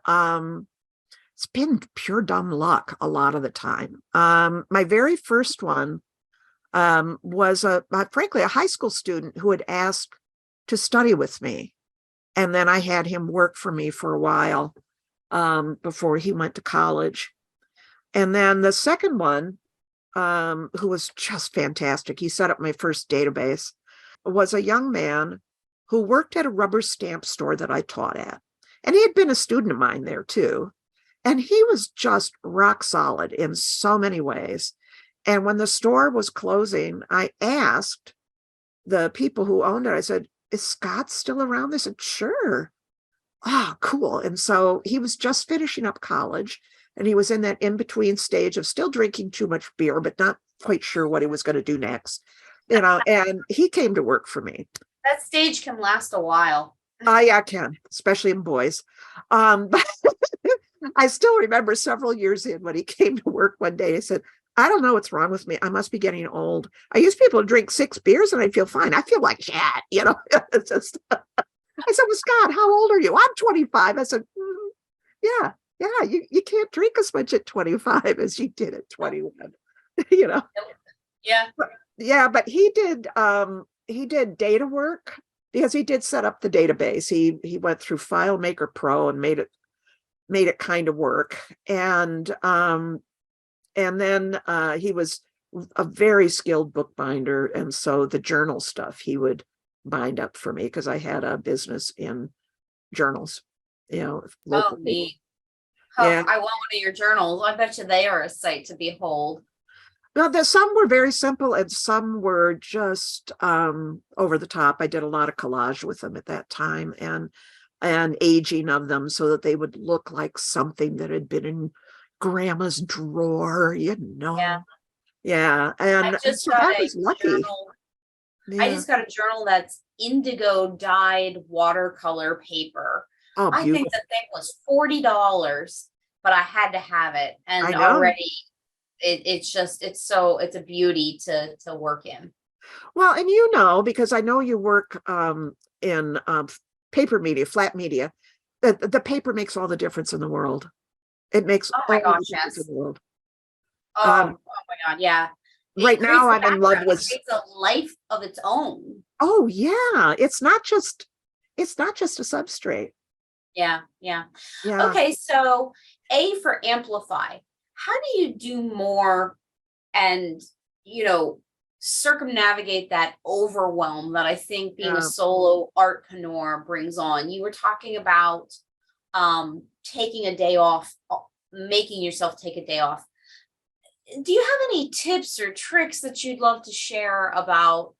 pure dumb luck a lot of the time. My very first one was frankly a high school student who had asked to study with me. And then I had him work for me for a while before he went to college. And then the second one, who was just fantastic, he set up my first database, was a young man who worked at a rubber stamp store that I taught at. And he had been a student of mine there too. And he was just rock solid in so many ways. And when the store was closing, I asked the people who owned it, I said, is Scott still around? They said, sure. Ah, cool. And so he was just finishing up college, and he was in that in-between stage of still drinking too much beer, but not quite sure what he was going to do next. And he came to work for me.
That stage can last a while.
Yeah, it can, especially in boys. But I still remember several years in when he came to work one day, he said, I don't know what's wrong with me. I must be getting old. I used to be able to drink 6 beers and I'd feel fine. I feel like shit, It's just, I said, well, Scott, how old are you? I'm 25. I said, yeah, you can't drink as much at 25 as you did at 21, Yeah, but he did data work because he did set up the database. He went through FileMaker Pro and made it kind of work. And then he was a very skilled bookbinder. And so the journal stuff he would bind up for me because I had a business in journals, locally.
I want one of your journals. I bet you they are a sight to behold.
Well, some were very simple and some were just over the top. I did a lot of collage with them at that time and aging of them so that they would look like something that had been in grandma's drawer, Yeah. And I was lucky.
I just got a journal that's indigo dyed watercolor paper.
Oh,
I think the thing was $40, but I had to have it. And already it's a beauty to work in.
Well, and because I know you work in paper media, flat media, the paper makes all the difference in the world. It makes
Oh
all
my gosh,
the difference in
yes.
the world.
Oh my God, yeah.
Right
It creates
now
the
I'm in love
background. It
with,
creates a life of its own.
oh yeah, it's not just a substrate.
Yeah, yeah.
Yeah.
Okay, so A for amplify. How do you do more and, you know, circumnavigate that overwhelm that I think being a
Yeah.
solo artpreneur brings on? You were talking about taking a day off, making yourself take a day off. Do you have any tips or tricks that you'd love to share about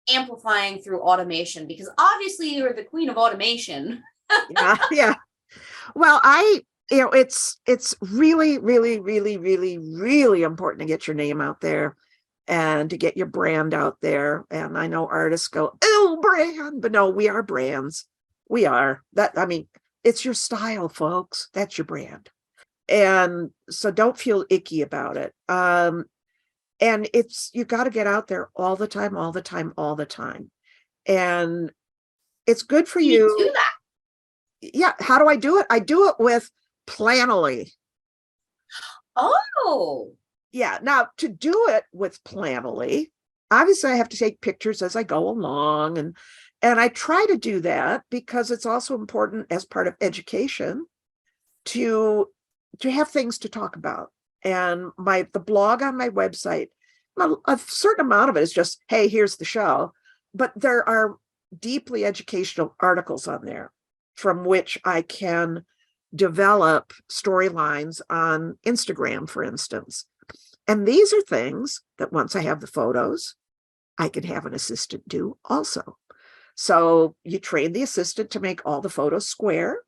amplifying through automation? Because obviously you're the queen of automation.
Yeah. Yeah. Well, it's really, really, really, really, really important to get your name out there and to get your brand out there. And I know artists go, oh, brand, but no, we are brands. We are that. I mean, it's your style, folks. That's your brand. And so don't feel icky about it. And you got to get out there all the time, all the time, all the time. And it's good for
You do
you.
that.
Yeah. How do I do it? I do it with Planoly.
Oh,
Yeah. Now to do it with Planoly, obviously I have to take pictures as I go along, and I try to do that because it's also important as part of education to have things to talk about. And the blog on my website, a certain amount of it is just, hey, here's the show, but there are deeply educational articles on there from which I can develop storylines on Instagram, for instance. And these are things that once I have the photos, I can have an assistant do also. So you train the assistant to make all the photos square.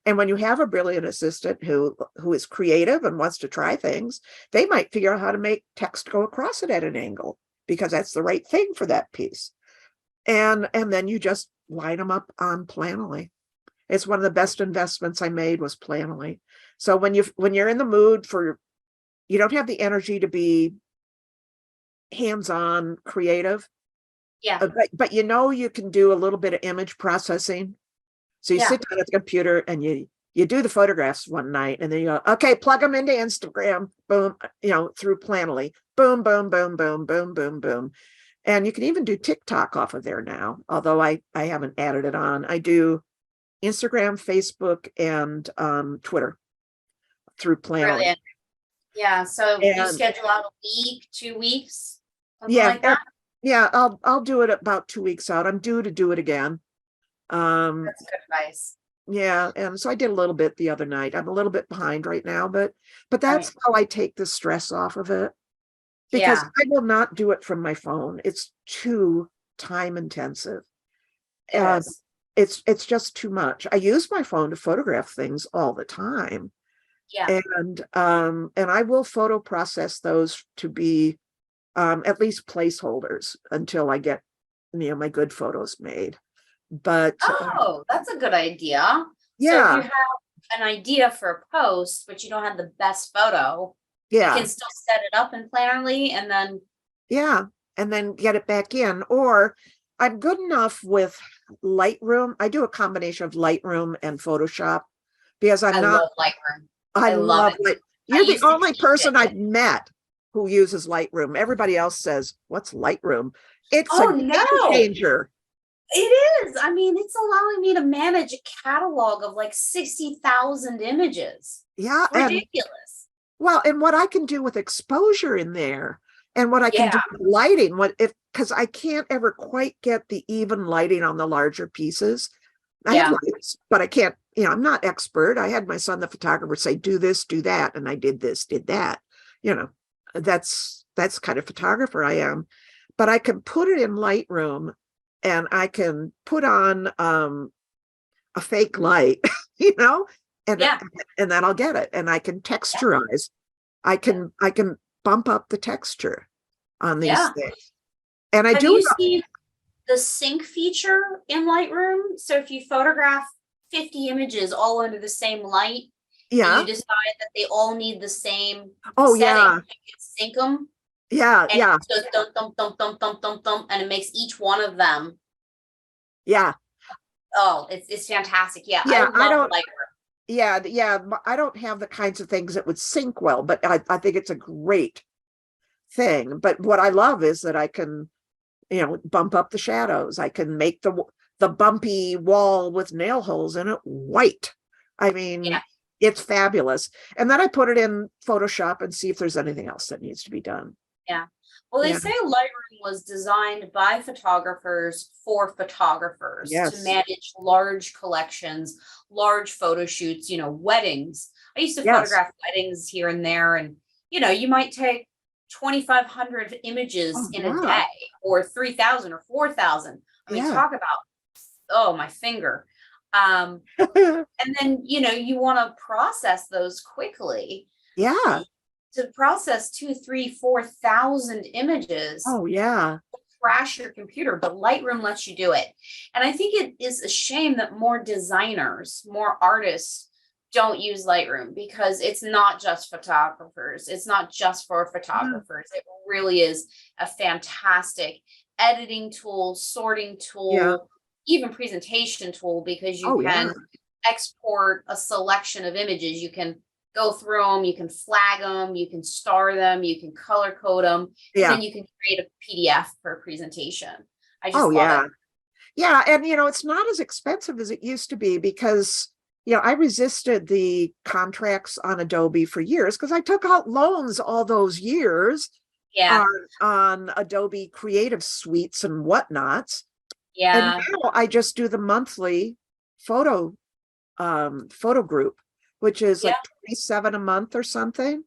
And when you have a brilliant assistant who is creative and wants to try things, they might figure out how to make text go across it at an angle because that's the right thing for that piece. And then you just line them up on Planoly. It's one of the best investments I made was Planoly. So when you're in the mood for, you don't have the energy to be hands-on creative,
yeah,
but you can do a little bit of image processing. So you
yeah.
sit down at the computer and you do the photographs one night, and then you go, okay, plug them into Instagram, boom, through Planoly, boom, boom, boom, boom, boom, boom, boom. And you can even do TikTok off of there now, although I haven't added it on. I do Instagram, Facebook, and Twitter through Planoly.
Brilliant. Yeah. So you
And
schedule out a week, 2 weeks, something
yeah,
like that.
yeah, I'll do it about 2 weeks out. I'm due to do it again.
That's good advice.
Yeah, and so I did a little bit the other night. I'm a little bit behind right now, but that's
Right.
how I take the stress off of it, because
Yeah.
I will not do it from my phone. It's too time intensive.
It
Uh,
is.
it's just too much. I use my phone to photograph things all the time,
Yeah.
and I will photo process those to be at least placeholders until I get my good photos made. But
Oh, that's a good idea. So if you
yeah,
have an idea for a post, but you don't have the best photo, you can
yeah,
still set it up in Plannerly and then
yeah, and then get it back in. Or I'm good enough with Lightroom. I do a combination of Lightroom and Photoshop because I'm
I
not,
love Lightroom.
I
I love
love
it.
Light.
I
You're the
used to
only
teach
person
it.
I've met who uses Lightroom. Everybody else says, what's Lightroom? It's a
Oh
game
no,
changer.
it is. I mean, it's allowing me to manage a catalog of like 60,000 images.
Yeah. And
Ridiculous.
well, and what I can do with exposure in there, and what I can
Yeah,
do with lighting, because I can't ever quite get the even lighting on the larger pieces. I have
yeah,
lights, but I can't, I'm not expert. I had my son, the photographer, say, do this, do that. And I did this, did that. You know, that's kind of photographer I am. But I can put it in Lightroom, and I can put on a fake light, you know, and
yeah,
and then I'll get it. And I can
yeah,
texturize.
yeah.
I can bump up the texture on these
Yeah.
things. And I
Have
do
you
it.
seen the sync feature in Lightroom? So if you photograph 50 images all under the same light and
Yeah.
you decide that they all need the same
Oh
setting,
yeah.
you can sync them
Yeah.
and it
Yeah.
just goes thump, thump, thump, thump, thump, thump, thump, and it makes each one of them.
Yeah.
Oh, it's fantastic. Yeah, I
Yeah. I
love
don't
Lightroom.
yeah. I don't have the kinds of things that would sync well, but I think it's a great thing. But what I love is that I can, bump up the shadows. I can make the bumpy wall with nail holes in it white. I mean,
Yeah.
it's fabulous. And then I put it in Photoshop and see if there's anything else that needs to be done.
Yeah. Well, they
Yeah.
say Lightroom was designed by photographers for photographers to
Yes.
manage large collections, large photo shoots, weddings. I used to
Yes.
photograph weddings here and there, and you might take 2,500 images
Oh,
in a
yeah.
day, or 3,000 or 4,000. I mean,
Yeah.
talk about, oh, my finger. And then, you want to process those quickly.
Yeah.
To process 2, 3, 4,000 images,
Oh, yeah.
crash your computer, but Lightroom lets you do it. And I think it is a shame that more designers, more artists don't use Lightroom, because it's not just photographers. It's not just for photographers. It really is a fantastic editing tool, sorting tool, even presentation tool, because you can export a selection of images. You can go through them, you can flag them, you can star them, you can color code them, and then you can create a PDF for a presentation. I just love it.
Yeah, and it's not as expensive as it used to be, because I resisted the contracts on Adobe for years because I took out loans all those years on Adobe Creative Suites and whatnots.
Yeah.
And now I just do the monthly photo group, which is like $27 a month or something.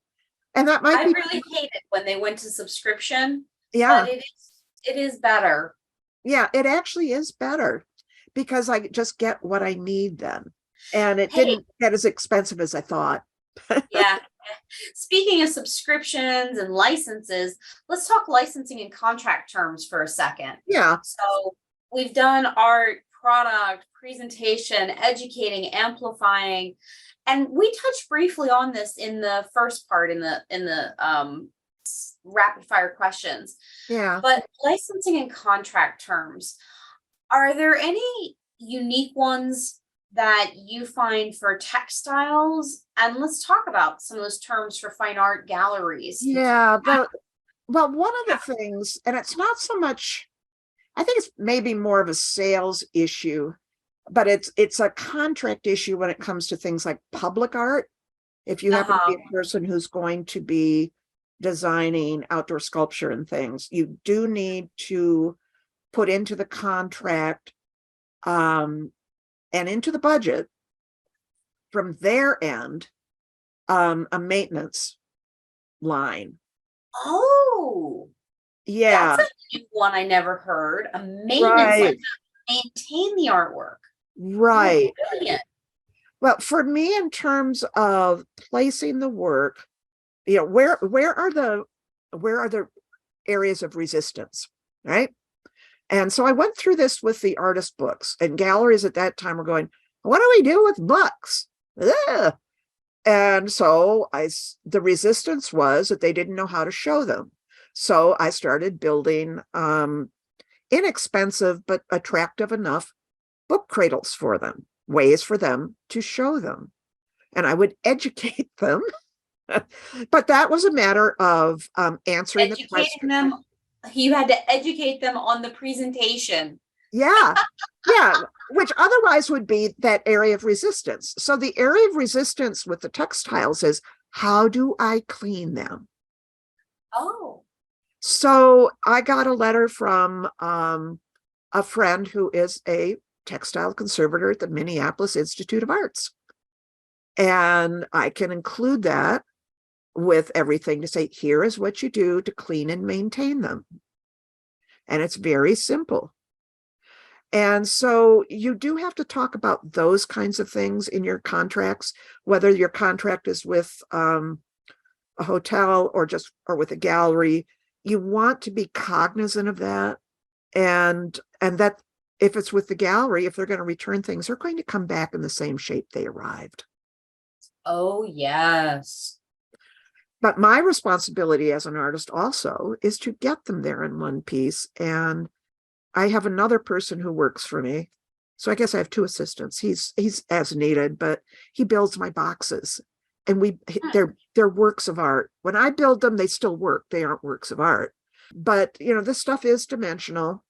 And that might
I
be
really hate it when they went to subscription.
Yeah.
But it is better.
Yeah, it actually is better, because I just get what I need then. And it didn't get as expensive as I thought.
Yeah. Speaking of subscriptions and licenses, let's talk licensing and contract terms for a second.
Yeah.
So we've done art, product, presentation, educating, amplifying, and we touched briefly on this in the first part in the rapid fire questions.
Yeah.
But licensing and contract terms, are there any unique ones that you find for textiles? And let's talk about some of those terms for fine art galleries.
Yeah. Well, one of the things, and it's not so much, I think it's maybe more of a sales issue, but it's a contract issue when it comes to things like public art. If you happen to be a person who's going to be designing outdoor sculpture and things, you do need to put into the contract and into the budget from their end a maintenance line.
Oh,
yeah,
that's a new one I never heard. A maintenance line to maintain the artwork.
Right.
Oh, brilliant.
Well, for me, in terms of placing the work, where are the areas of resistance, right? And so I went through this with the artist books, and galleries at that time were going, what do we do with books? Ugh. And so the resistance was that they didn't know how to show them. So I started building inexpensive but attractive enough book cradles for them, ways for them to show them. And I would educate them. But that was a matter of answering the question.
You had to educate them on the presentation.
Yeah, which otherwise would be that area of resistance. So the area of resistance with the textiles is, how do I clean them?
Oh.
So I got a letter from a friend who is a textile conservator at the Minneapolis Institute of Arts. And I can include that with everything to say, here is what you do to clean and maintain them. And it's very simple. And so you do have to talk about those kinds of things in your contracts, whether your contract is with a hotel or with a gallery. You want to be cognizant of that. And that if it's with the gallery, if they're going to return things, they're going to come back in the same shape they arrived.
Oh, yes.
But my responsibility as an artist also is to get them there in one piece. And I have another person who works for me, So I guess I have two assistants. He's as needed, but he builds my boxes, and they're works of art. When I build them, they still work. They aren't works of art, but this stuff is dimensional,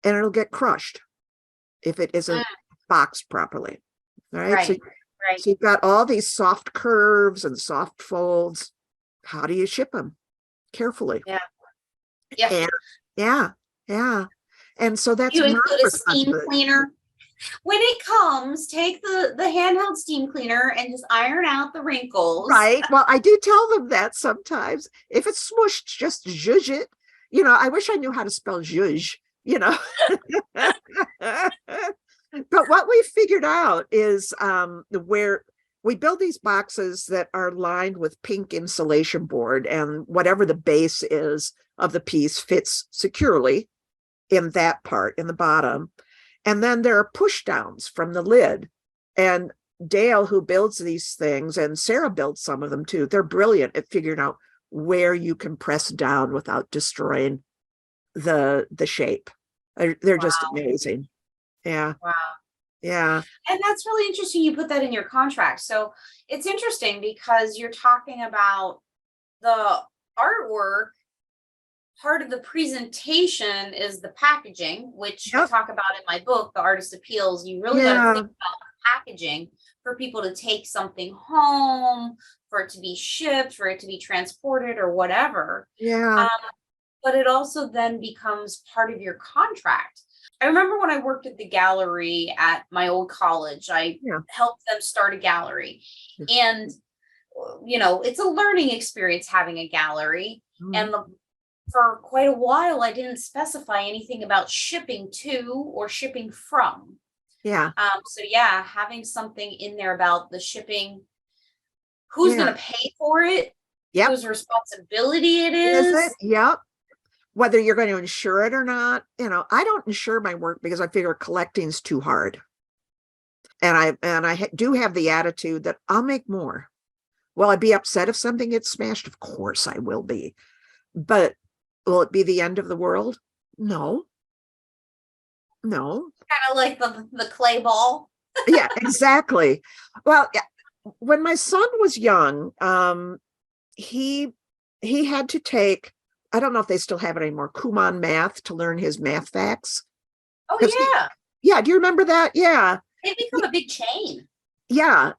and it'll get crushed if it isn't boxed properly. All right.
Right.
So you've got all these soft curves and soft folds. How do you ship them? Carefully.
Yeah. Yeah.
And yeah. And so that's
you
my
include a steam
responsibility.
cleaner. When it comes, take the handheld steam cleaner and just iron out the wrinkles.
Right. Well, I do tell them that sometimes. If it's smushed, just zhuzh it. I wish I knew how to spell zhuzh, But what we figured out is where we build these boxes that are lined with pink insulation board, and whatever the base is of the piece fits securely in that part in the bottom. And then there are push downs from the lid. And Dale, who builds these things, and Sarah builds some of them too, they're brilliant at figuring out where you can press down without destroying the shape. They're just amazing. Yeah.
Wow.
Yeah.
And that's really interesting. You put that in your contract. So it's interesting because you're talking about the artwork. Part of the presentation is the packaging, which I talk about in my book, The Artist Appeals. You really got to think about the packaging for people to take something home, for it to be shipped, for it to be transported or whatever.
Yeah.
But it also then becomes part of your contract. I remember when I worked at the gallery at my old college, I helped them start a gallery. And, it's a learning experience having a gallery. And for quite a while, I didn't specify anything about shipping to or shipping from.
Yeah.
So having something in there about the shipping, who's going to pay for it, whose responsibility it is.
Is it? Yep. Whether you're going to insure it or not. I don't insure my work because I figure collecting's too hard. And I do have the attitude that I'll make more. Will I be upset if something gets smashed? Of course I will be. But will it be the end of the world? No. Kind
of like the clay ball.
Yeah, exactly. Well, when my son was young, he had to take, I don't know if they still have it anymore, Kumon math to learn his math facts.
Oh, yeah.
Yeah. Do you remember that? Yeah.
It become a big chain.
Yeah.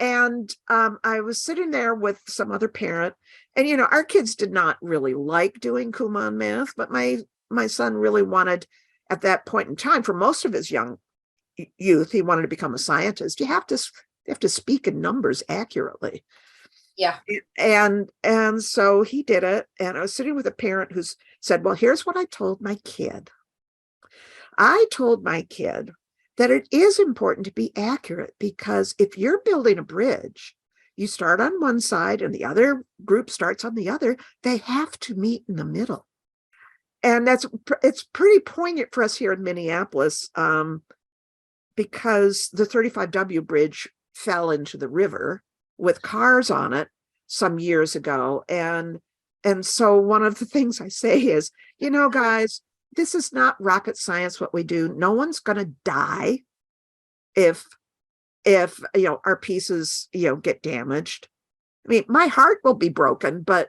And I was sitting there with some other parent, and our kids did not really like doing Kumon math, but my son really wanted, at that point in time, for most of his young youth, he wanted to become a scientist. You have to speak in numbers accurately.
Yeah.
And so he did it. And I was sitting with a parent who said, well, here's what I told my kid. I told my kid that it is important to be accurate, because if you're building a bridge, you start on one side and the other group starts on the other. They have to meet in the middle. And it's pretty poignant for us here in Minneapolis, because the 35W bridge fell into the river with cars on it some years ago. And so one of the things I say is, guys, this is not rocket science what we do. No one's going to die if our pieces get damaged. I mean, my heart will be broken, but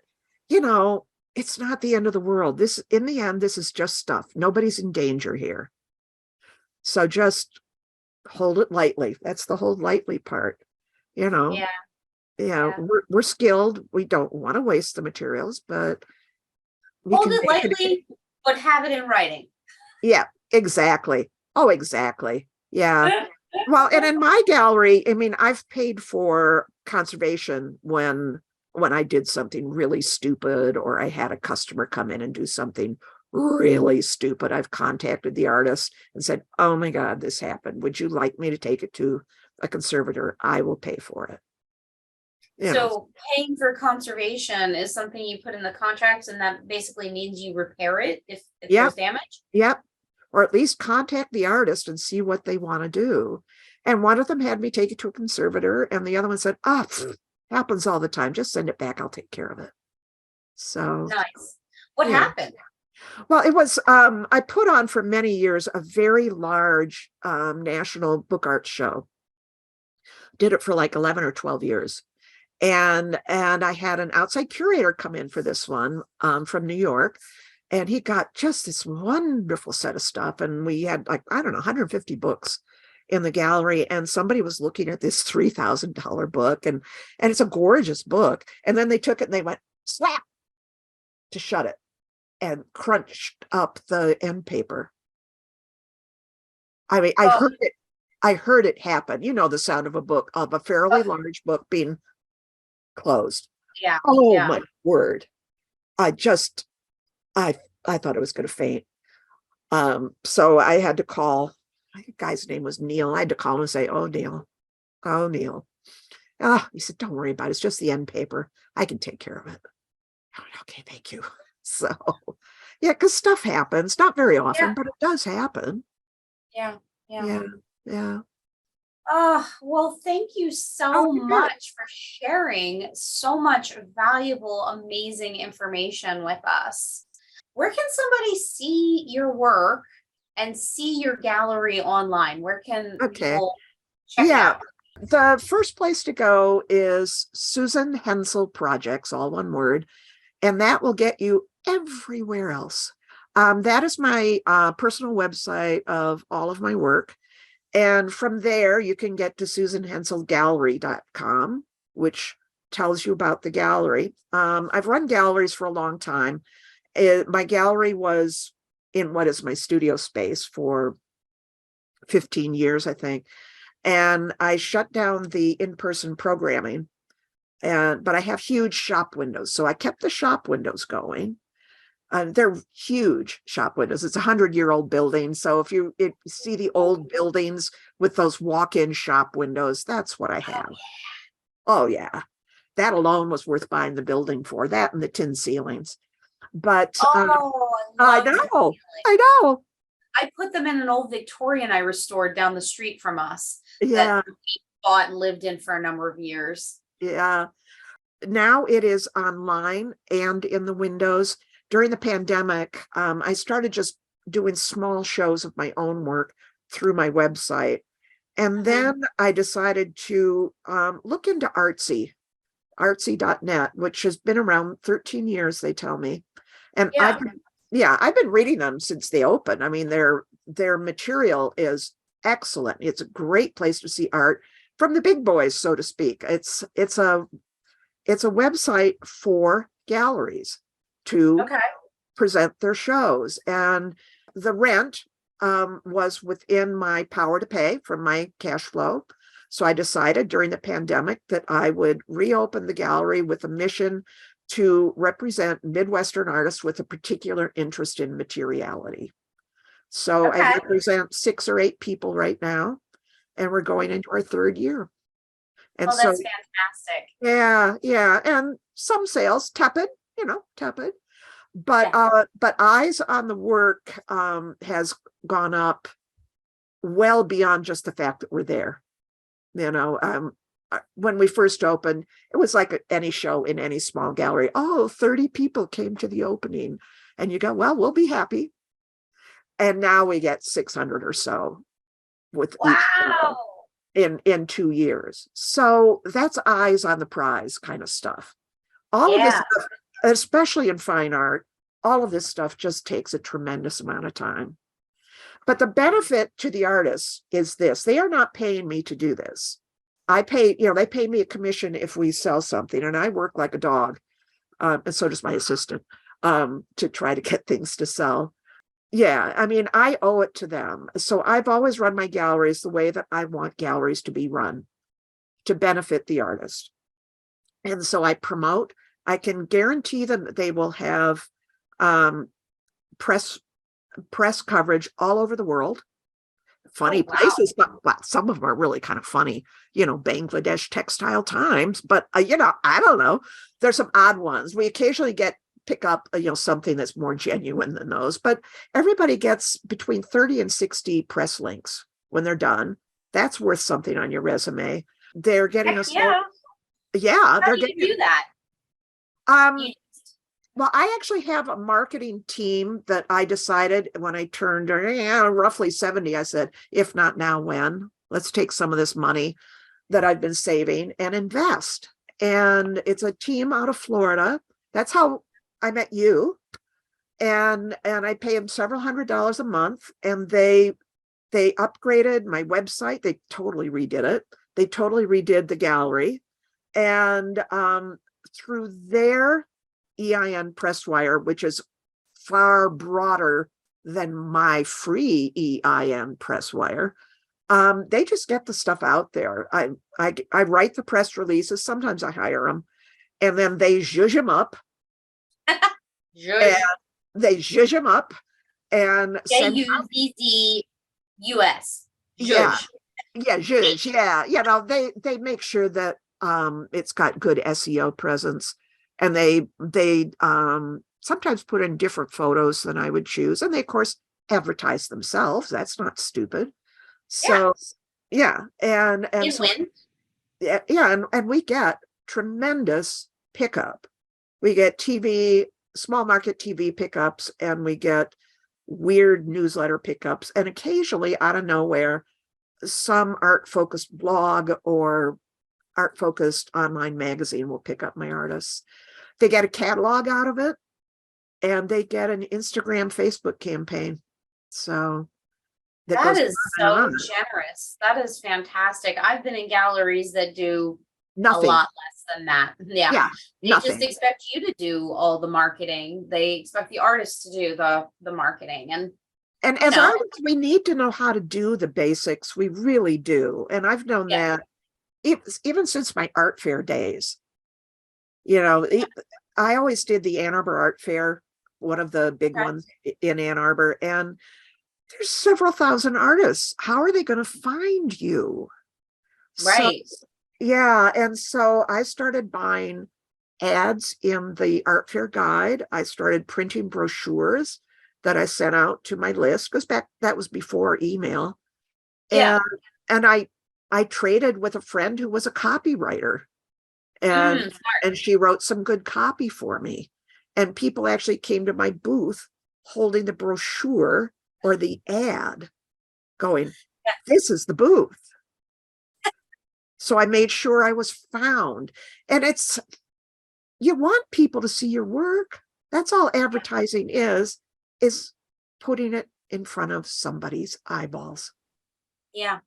it's not the end of the world. In the end, this is just stuff. Nobody's in danger here. So just hold it lightly. That's the hold lightly part. Yeah. We're skilled. We don't want to waste the materials, but
hold it lightly, but have it in writing.
Yeah, exactly. Oh, exactly. Yeah. Well, and in my gallery, I mean, I've paid for conservation when I did something really stupid, or I had a customer come in and do something really stupid. I've contacted the artist and said, oh my God, this happened. Would you like me to take it to a conservator? I will pay for it.
So paying for conservation is something you put in the contract, and that basically means you repair it if there's damage?
Yep. Or at least contact the artist and see what they want to do. And one of them had me take it to a conservator, and the other one said, happens all the time. Just send it back. I'll take care of it. So
nice. What happened?
Well, it was, I put on for many years a very large national book art show. Did it for like 11 or 12 years. And I had an outside curator come in for this one from New York. And he got just this wonderful set of stuff. And we had like, I don't know, 150 books in the gallery. And somebody was looking at this $3,000 book. And it's a gorgeous book. And then they took it and they went slap to shut it and crunched up the end paper. I mean, I heard it happen. You know, the sound of a fairly large book being closed.
Yeah.
Oh
yeah.
my word. I just, I thought I was going to faint. So I had to call, the guy's name was Neil. I had to call him and say, oh, Neil. He said, don't worry about it. It's just the end paper. I can take care of it. I went, okay, thank you. So yeah, because stuff happens, not very often, but it does happen.
Yeah. Well, thank you so much for sharing so much valuable, amazing information with us. Where can somebody see your work and see your gallery online? Where can people check it out?
The first place to go is Susan Hensel Projects, all one word, and that will get you everywhere else. That is my personal website of all of my work. And from there, you can get to susanhenselgallery.com, which tells you about the gallery. I've run galleries for a long time. My gallery was in what is my studio space for 15 years, I think. And I shut down the in-person programming. But I have huge shop windows. So I kept the shop windows going. They're huge shop windows. It's a 100-year-old building. So if you see the old buildings with those walk-in shop windows, that's what I have. Oh yeah. That alone was worth buying the building for, that and the tin ceilings. But I know.
I put them in an old Victorian I restored down the street from us.
Yeah.
That we bought and lived in for a number of years.
Yeah. Now it is online and in the windows. During the pandemic, I started just doing small shows of my own work through my website. And then I decided to look into artsy.net, which has been around 13 years, they tell me. And I've been reading them since they opened. I mean, their material is excellent. It's a great place to see art from the big boys, so to speak. It's a website for galleries to present their shows. And the rent was within my power to pay from my cash flow. So I decided during the pandemic that I would reopen the gallery with a mission to represent Midwestern artists with a particular interest in materiality. So I represent 6 or 8 people right now, and we're going into our 3rd year. And
that's fantastic.
Yeah. And some sales tepid. But eyes on the work has gone up well beyond just the fact that we're there. When we first opened, it was like any show in any small gallery. 30 people came to the opening, and you go, well, we'll be happy. And now we get 600 or so with each show in 2 years. So that's eyes on the prize kind of stuff. All of this stuff, especially in fine art, all of this stuff just takes a tremendous amount of time. But the benefit to the artists is this: they are not paying me to do this. They pay me a commission if we sell something, and I work like a dog, and so does my assistant, to try to get things to sell. Yeah, I mean, I owe it to them. So I've always run my galleries the way that I want galleries to be run, to benefit the artist. And so I can guarantee them that they will have press coverage all over the world. Funny places, but some of them are really kind of funny, Bangladesh Textile Times, but I don't know. There's some odd ones. We occasionally pick up, something that's more genuine than those, but everybody gets between 30 and 60 press links when they're done. That's worth something on your resume. They're getting
they're
getting
do that.
Well, I actually have a marketing team that I decided when I turned roughly 70, I said, if not now, when? Let's take some of this money that I've been saving and invest. And it's a team out of Florida. That's how I met you. And I pay them several $100s a month. And they upgraded my website. They totally redid it. They totally redid the gallery. And through their EIN press wire, which is far broader than my free EIN press wire, they just get the stuff out there. I write the press releases. Sometimes I hire them, and then they zhuzh them up.
Zhuzh.
They zhuzh them up and
J-U-Z-Z-U-S.
Yeah, zhuzh. Yeah, they make sure that it's got good SEO presence, and they sometimes put in different photos than I would choose, and they of course advertise themselves. That's not stupid. So yeah, and so, and we get tremendous pickup. We get TV, small market TV pickups, and we get weird newsletter pickups, and occasionally out of nowhere, some art focused blog or art focused online magazine will pick up my artists. They get a catalog out of it, and they get an Instagram, Facebook campaign. So
that is so generous. That is fantastic. I've been in galleries that do nothing, a lot less than that. Yeah. They nothing. Just expect you to do all the marketing. They expect the artists to do the marketing. And
as artists, we need to know how to do the basics. We really do. And I've known that even since my art fair days. I always did the Ann Arbor Art Fair, one of the big ones in Ann Arbor, and there's several thousand artists. How are they going to find you?
Right.
So, yeah. And so I started buying ads in the art fair guide. I started printing brochures that I sent out to my list, because that was before email.
Yeah.
And I traded with a friend who was a copywriter, and she wrote some good copy for me. And people actually came to my booth holding the brochure or the ad going, this is the booth. So I made sure I was found. And you want people to see your work. That's all advertising is putting it in front of somebody's eyeballs.
Yeah.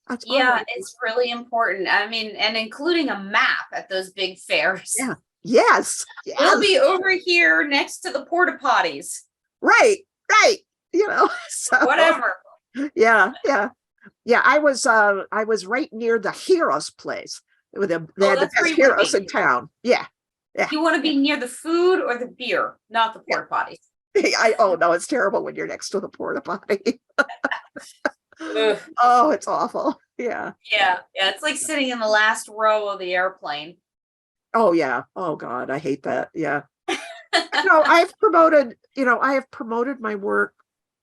It's really important. I mean, and including a map at those big fairs.
Yeah. Yes.
We'll be over here next to the porta potties.
Right. So
whatever.
Yeah. I was right near the Heroes place. They had the best heroes in town. Yeah.
You want to be near the food or the beer, not the porta potties.
No, it's terrible when you're next to the porta potty. Oh, it's awful. Yeah.
It's like sitting in the last row of the airplane.
Oh yeah. Oh God, I hate that. Yeah. I have promoted my work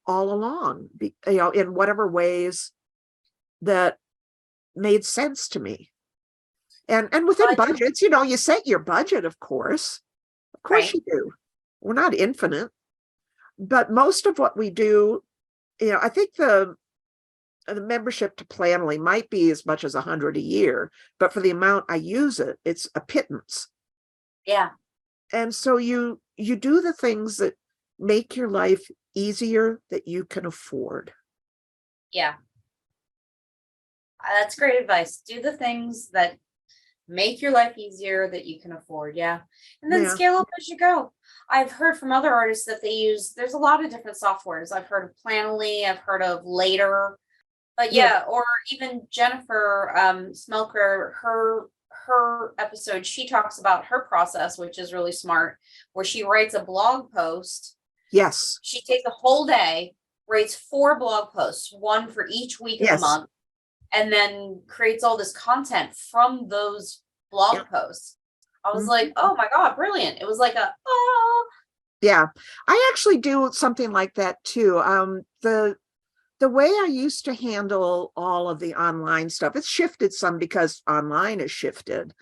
all along, in whatever ways that made sense to me. And within budgets, you set your budget, of course. Of course you do. We're not infinite. But most of what we do, I think the membership to Planoly might be as much as $100 a year, but for the amount I use it, it's a pittance.
Yeah.
And so you do the things that make your life easier that you can afford.
Yeah. That's great advice. Do the things that make your life easier that you can afford. Yeah. And then scale up as you go. I've heard from other artists that there's a lot of different softwares. I've heard of Planoly, I've heard of Later, but or even Jennifer Smelker, her episode, she talks about her process, which is really smart, where she writes a blog post.
Yes.
She takes a whole day, writes 4 blog posts, one for each week of the month, and then creates all this content from those blog posts. I was like, oh my God, brilliant. It was like
Yeah, I actually do something like that too. The way I used to handle all of the online stuff, it's shifted some because online has shifted.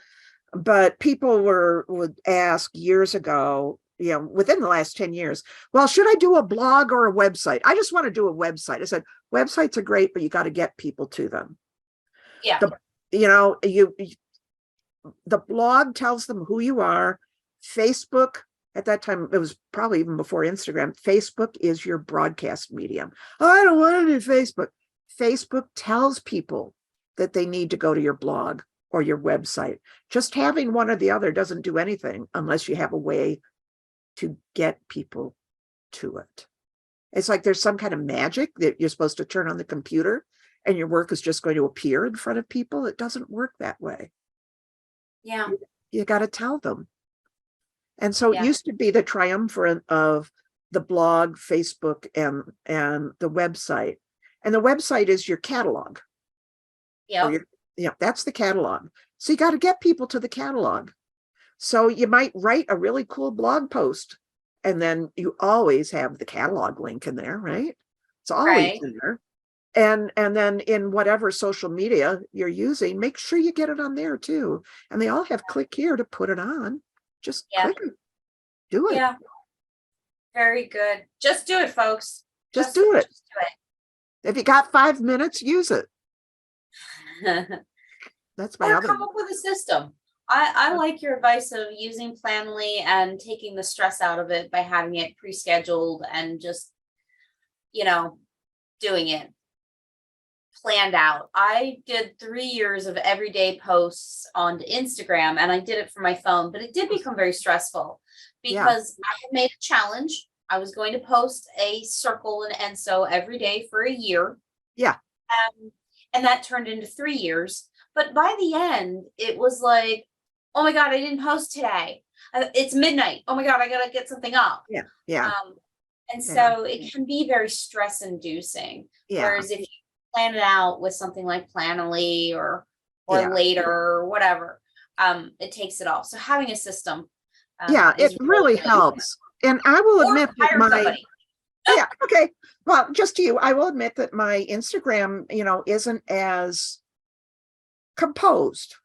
But people would ask years ago, within the last 10 years. Well, should I do a blog or a website? I just want to do a website. I said, websites are great, but you got to get people to them.
Yeah.
The blog tells them who you are. Facebook, at that time, it was probably even before Instagram. Facebook is your broadcast medium. Oh, I don't want to do Facebook. Facebook tells people that they need to go to your blog or your website. Just having one or the other doesn't do anything unless you have a way to get people to it. It's like there's some kind of magic that you're supposed to turn on the computer and your work is just going to appear in front of people. It doesn't work that way.
Yeah.
You got to tell them. And so it used to be the triumvirate of the blog, Facebook, and the website. And the website is your catalog.
Yeah.
That's the catalog. So you got to get people to the catalog. So you might write a really cool blog post, and then you always have the catalog link in there, right? It's always in there. And then in whatever social media you're using, make sure you get it on there too. And they all have click here to put it on. Just click it. Do it.
Yeah. Very good. Just do it, folks.
Just do it.
Just do it.
If you got 5 minutes, use it. That's my
or
other.
Come up with a system. I like your advice of using Planoly and taking the stress out of it by having it pre-scheduled and just, doing it planned out. I did 3 years of everyday posts on Instagram, and I did it from my phone, but it did become very stressful because I had made a challenge. I was going to post a circle and enso every day for a year.
Yeah.
And that turned into 3 years. But by the end, it was like, oh my God, I didn't post today. It's midnight. Oh my God, I got to get something up.
Yeah. Yeah.
And so it can be very stress inducing.
Yeah.
Whereas if you plan it out with something like Planoly or later or whatever, it takes it off. So having a system.
It really helps. And I will admit that okay. Well, just to you, I will admit that my Instagram, isn't as composed,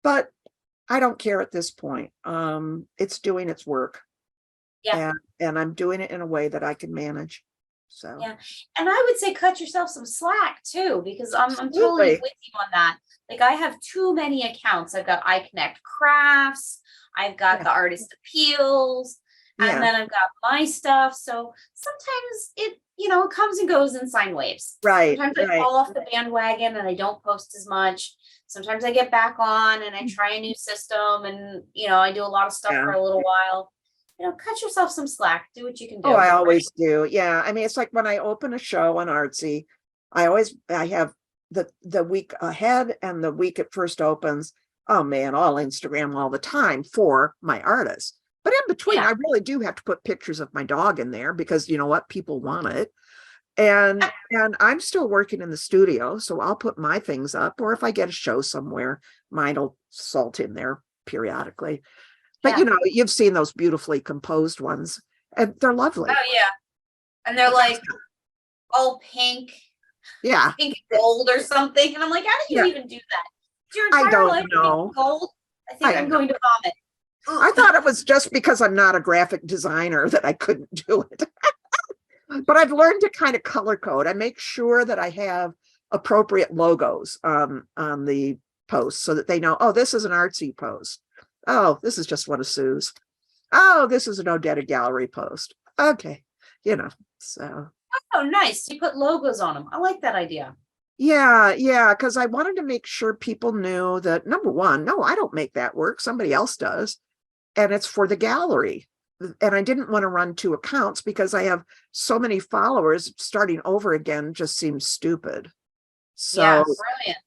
but I don't care at this point. It's doing its work.
Yeah.
And I'm doing it in a way that I can manage. So
yeah. And I would say cut yourself some slack too, because I'm totally with you on that. Like I have too many accounts. I've got iConnect Crafts, I've got the Artist Appeals, and then I've got my stuff. So sometimes it comes and goes in sine waves.
Right.
Sometimes I fall off the bandwagon and I don't post as much. Sometimes I get back on and I try a new system and I do a lot of stuff for a little while. Cut yourself some slack. Do what you can do.
Oh, I always do. Yeah. I mean, it's like when I open a show on Artsy, I have the week ahead and the week it first opens. Oh man, all Instagram all the time for my artists. But in between, I really do have to put pictures of my dog in there because you know what? People want it. And I'm still working in the studio, so I'll put my things up, or if I get a show somewhere, mine'll salt in there periodically. But you've seen those beautifully composed ones, and they're lovely.
Oh yeah, and they're like all pink, pink and gold or something. And I'm like, how do you even do that? Your entire
I don't
life
know.
Gold? I think I'm going to vomit.
I thought it was just because I'm not a graphic designer that I couldn't do it. But I've learned to kind of color code. I make sure that I have appropriate logos on the post so that they know, oh, this is an artsy post. Oh, this is just one of Sue's. Oh, this is an Odetta Gallery post. Okay. So.
Oh, nice. You put logos on them. I like that idea.
Yeah. Because I wanted to make sure people knew that, number one, no, I don't make that work. Somebody else does. And it's for the gallery. And I didn't want to run 2 accounts because I have so many followers. Starting over again just seems stupid. So
brilliant.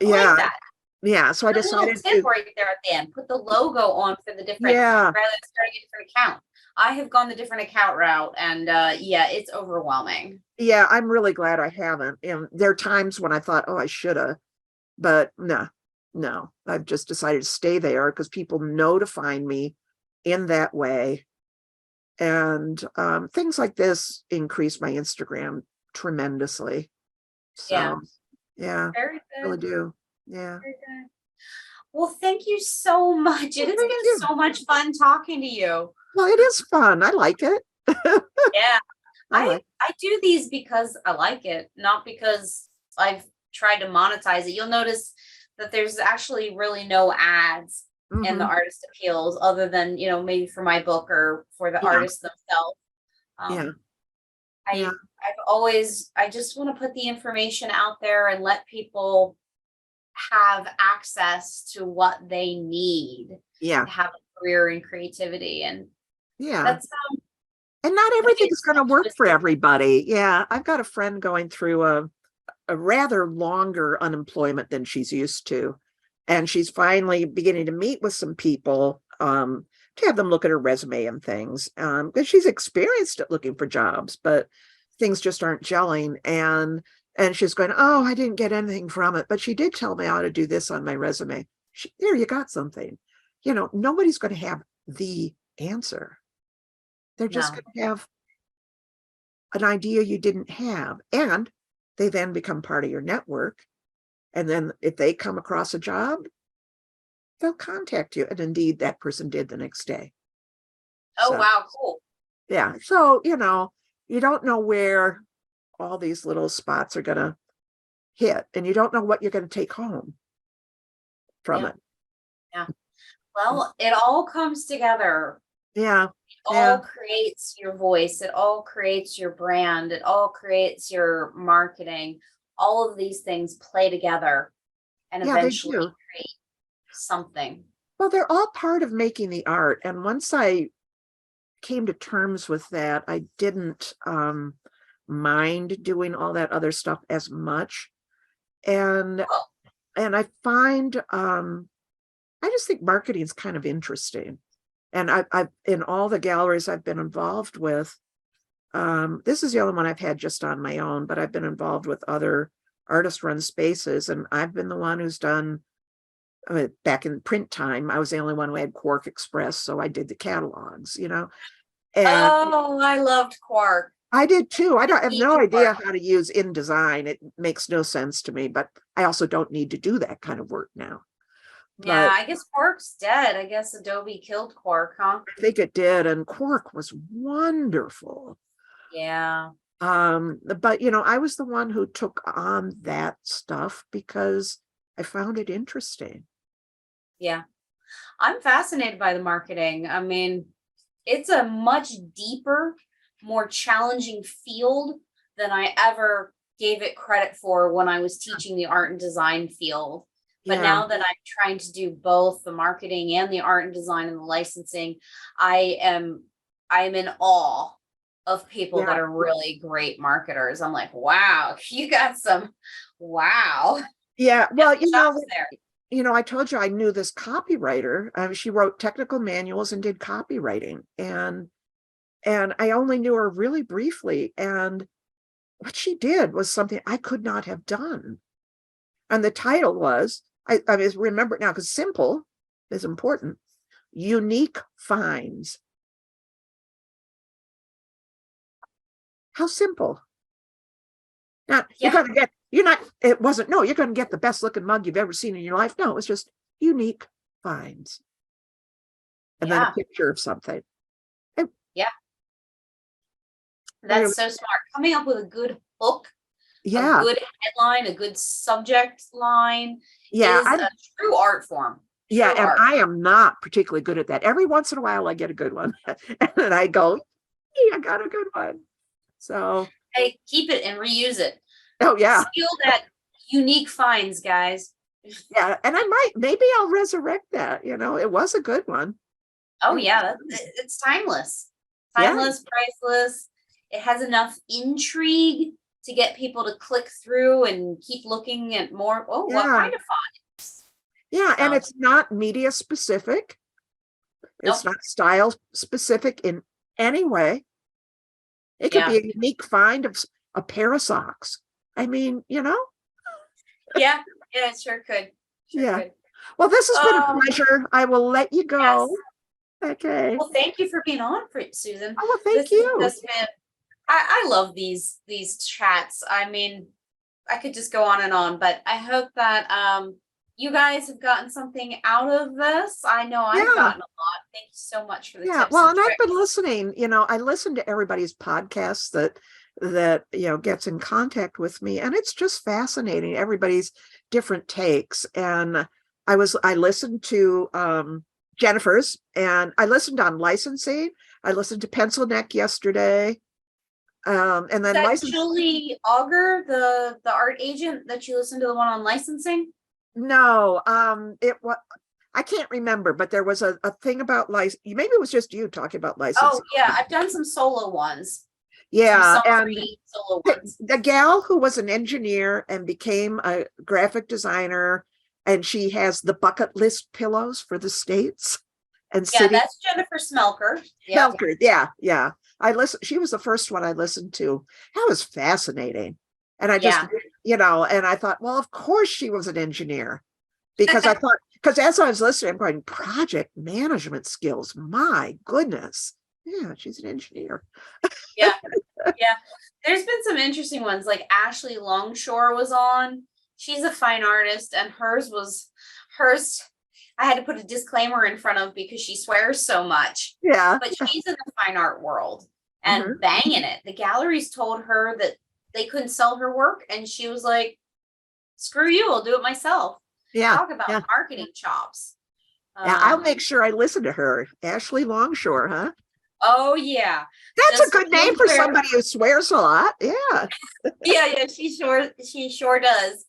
I like that.
Yeah. So I decided to
right there at the end. Put the logo on for the different rather than starting a different account. I have gone the different account route and it's overwhelming.
Yeah, I'm really glad I haven't. And there are times when I thought, oh, I should have, but no, I've just decided to stay there because people know to find me in that way. And things like this increase my Instagram tremendously. So, yeah,
very good.
really do. Yeah.
Very good. Well, thank you so much. It has
Thank
been
you.
so much fun talking to you.
Well, it is fun. I like it.
Yeah.
I
I do these because I like it, not because I've tried to monetize it. You'll notice that there's actually really no ads in the
hmm
artist appeals other than, maybe for my book or for the
Yeah,
artists themselves.
yeah,
Um,
yeah,
I just want to put the information out there and let people have access to what they need
yeah,
to have a career in creativity. And
yeah.
that's
And not
that
everything
is
is going to work for
twisted.
everybody. Yeah, I've got a friend going through a rather longer unemployment than she's used to. And she's finally beginning to meet with some people to have them look at her resume and things. Because she's experienced at looking for jobs, but things just aren't gelling. And she's going, oh, I didn't get anything from it, but she did tell me I ought to do this on my resume. There, you got something. Nobody's going to have the answer. They're just
No.
going to have an idea you didn't have. And they then become part of your network. And then if they come across a job, they'll contact you. And indeed, that person did the next day.
Oh,
So,
wow, cool.
yeah. So, you don't know where all these little spots are going to hit, and you don't know what you're going to take home from
Yeah.
it.
Yeah. Well, it all comes together.
Yeah.
It
Yeah.
all creates your voice. It all creates your brand. It all creates your marketing. All of these things play together and
Yeah, they
eventually
do.
create something.
Well, they're all part of making the art. And once I came to terms with that, I didn't mind doing all that other stuff as much. And
Oh,
and I find I just think marketing is kind of interesting. And I've in all the galleries I've been involved with, this is the only one I've had just on my own, but I've been involved with other artist run spaces, and I've been the one who's done back in print time. I was the only one who had Quark Express, so I did the catalogs. And
oh, I loved Quark.
I did too. I have no idea
Quark.
how to use InDesign. It makes no sense to me, but I also don't need to do that kind of work now.
Yeah,
But
I guess Quark's dead. I guess Adobe killed Quark, huh?
I think it did, and Quark was wonderful.
Yeah.
But I was the one who took on that stuff because I found it interesting.
Yeah. I'm fascinated by the marketing. I mean, it's a much deeper, more challenging field than I ever gave it credit for when I was teaching the art and design field. But
Yeah,
now that I'm trying to do both the marketing and the art and design and the licensing, I'm in awe of people that
yeah,
are really great marketers. I'm like, wow, you got some wow.
yeah. Well,
Chops there.
I told you I knew this copywriter. She wrote technical manuals and did copywriting, and I only knew her really briefly. And what she did was something I could not have done. And the title was, I remember it now because simple is important. Unique finds. How simple. Now
Yeah.
it wasn't, no, you're going to get the best looking mug you've ever seen in your life. No, it was just unique finds. And then a
Yeah.
picture of something.
Yeah.
Really,
That's so smart. Coming up with a good hook, a
yeah.
good headline, a good subject line
Yeah.
is a true art form.
Yeah.
True
And
art.
I am not particularly good at that. Every once in a while, I get a good one. And then I go, hey, I got a good one. So,
Hey, keep it and reuse it.
oh, yeah.
Steal that unique finds, guys.
Yeah. And maybe I'll resurrect that. It was a good one.
Oh, yeah. It's timeless.
Yeah.
Timeless, priceless. It has enough intrigue to get people to click through and keep looking at more. Oh, what
Yeah.
kind of finds?
Yeah. And
So,
it's not media specific. It's
nope.
not style specific in any way. It could
Yeah.
be a unique find of a pair of socks. I mean,
Yeah. Yeah, it sure could. Sure
yeah.
could.
Well, this has been a
Oh,
pleasure. I will let you
yes.
go. Okay.
Well, thank you for being on, Susan.
Oh, well, thank
This has
you.
just been, I love these chats. I mean, I could just go on and on, but I hope that you guys have gotten something out of this. I know I've gotten a lot. Thank you so much for the tips.
Well, and
tricks.
I've been listening, I listen to everybody's podcasts that gets in contact with me, and it's just fascinating, everybody's different takes. And I listened to Jennifer's, and I listened on licensing. I listened to Pencil Neck yesterday. And then
Julie Auger, the art agent that you listened to, the one on licensing?
No, it was, I can't remember, but there was a thing about license. Maybe it was just you talking about licensing.
Oh yeah, I've done some solo ones.
Yeah, and
solo ones.
The gal who was an engineer and became a graphic designer, and she has the bucket list pillows for the states and cities.
That's Jennifer Smelker.
Smelker, yeah. I listened. She was the first one I listened to. That was fascinating. And I just, and I thought, well, of course she was an engineer, because because as I was listening, I'm going, project management skills. My goodness. Yeah, she's an engineer.
Yeah. There's been some interesting ones, like Ashley Longshore was on. She's a fine artist, and hers I had to put a disclaimer in front of because she swears so much.
Yeah.
But she's in the fine art world and banging it. The galleries told her that they couldn't sell her work, and she was like, screw you, I'll do it myself.
Yeah.
Talk about marketing chops.
I'll make sure I listen to her. Ashley Longshore, huh?
Oh yeah.
That's just a good name for somebody who swears a lot. Yeah.
yeah, she sure does.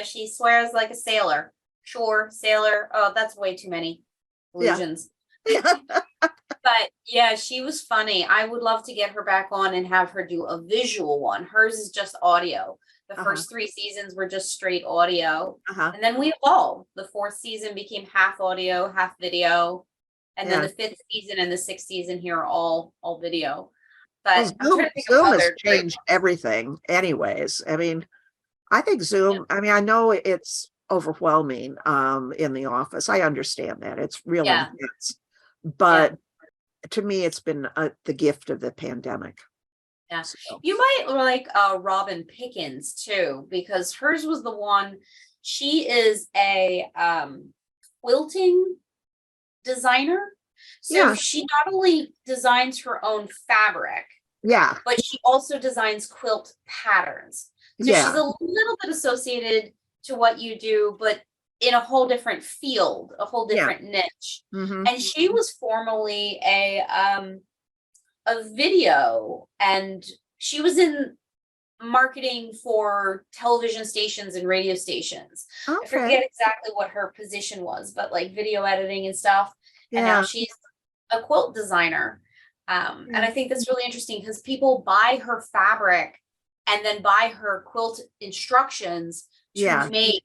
She swears like a sailor. Shore, sailor. Oh, that's way too many illusions.
Yeah.
But yeah, she was funny. I would love to get her back on and have her do a visual one. Hers is just audio. The first 3 seasons were just straight audio. And then we evolved. The 4th season became half audio, half video. And then the 5th season and the 6th season here are all video. But
Zoom has changed everything anyways. I mean, I think Zoom, I know it's overwhelming in the office. I understand that. It's really intense. But to me, it's been the gift of the pandemic.
Yeah. So. You might like Robin Pickens too, because hers was the one. She is a quilting designer. So she not only designs her own fabric, but she also designs quilt patterns. So she's a little bit associated to what you do, but in a whole different field, a whole different niche. And she was formerly a video, and she was in marketing for television stations and radio stations. I forget exactly what her position was, but like video editing and stuff. And now she's a quilt designer. And I think that's really interesting because people buy her fabric and then buy her quilt instructions to make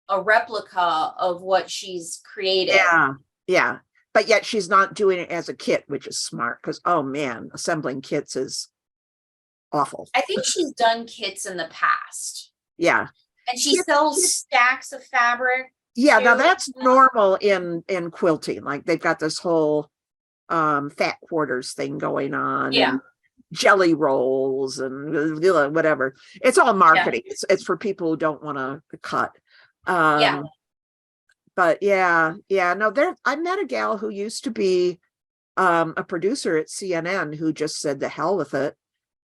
a replica of what she's created.
Yeah. But yet she's not doing it as a kit, which is smart, because, oh man, assembling kits is awful.
I think she's done kits in the past.
Yeah.
And she sells stacks of fabric.
Yeah, now that's normal in quilting. Like they've got this whole fat quarters thing going on.
Yeah.
And jelly rolls and whatever. It's all marketing. It's for people who don't want to cut. But I met a gal who used to be a producer at CNN who just said the hell with it,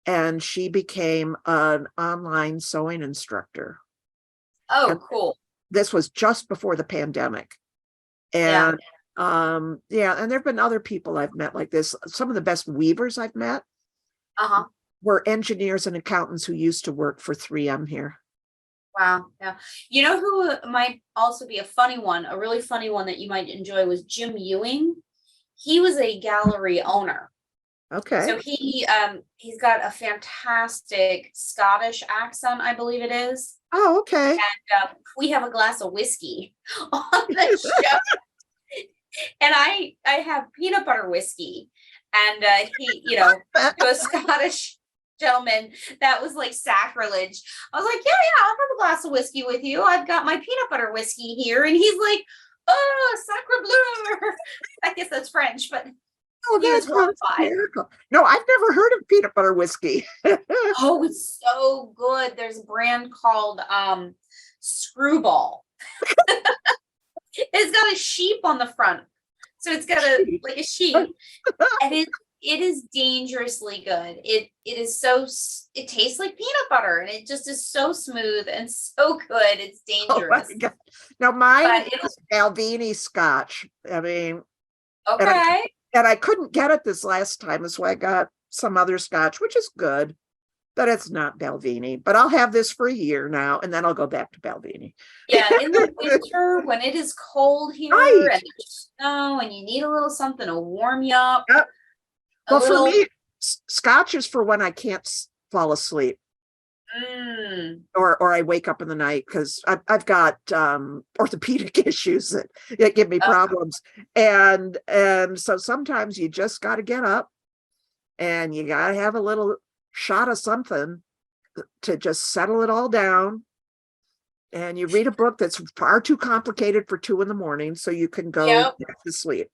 and she became an online sewing instructor.
Cool.
This was just before the pandemic. And and there've been other people I've met like this. Some of the best weavers I've met were engineers and accountants who used to work for 3M here.
Wow. Yeah. You know who might also be a funny one, a really funny one that you might enjoy was Jim Ewing. He was a gallery owner.
Okay.
So he's got a fantastic Scottish accent, I believe it is.
Oh, okay.
And we have a glass of whiskey on the show. And I have peanut butter whiskey. And he, to a Scottish gentleman, that was like sacrilege. I was like, yeah, I'll have a glass of whiskey with you. I've got my peanut butter whiskey here. And he's like, oh, sacre bleu. I guess that's French, but
that's miracle. No, I've never heard of peanut butter whiskey.
Oh, it's so good. There's a brand called Screwball. It's got a sheep on the front. So it's got a sheep. And it is dangerously good. It is so, it tastes like peanut butter, and it just is so smooth and so good. It's dangerous.
Oh, now mine is Balvenie Scotch. I mean,
okay.
And I couldn't get it this last time, so I got some other Scotch, which is good, but it's not Balvenie. But I'll have this for a year now, and then I'll go back to Balvenie.
Yeah, in the winter when it is cold here, right, and there's snow, and you need a little something to warm you up.
Yep. Well, for me, Scotch is for when I can't fall asleep. Or I wake up in the night because I've got orthopedic issues that give me problems. And so sometimes you just got to get up and you got to have a little shot of something to just settle it all down. And you read a book that's far too complicated for 2 a.m, so you can go back to sleep.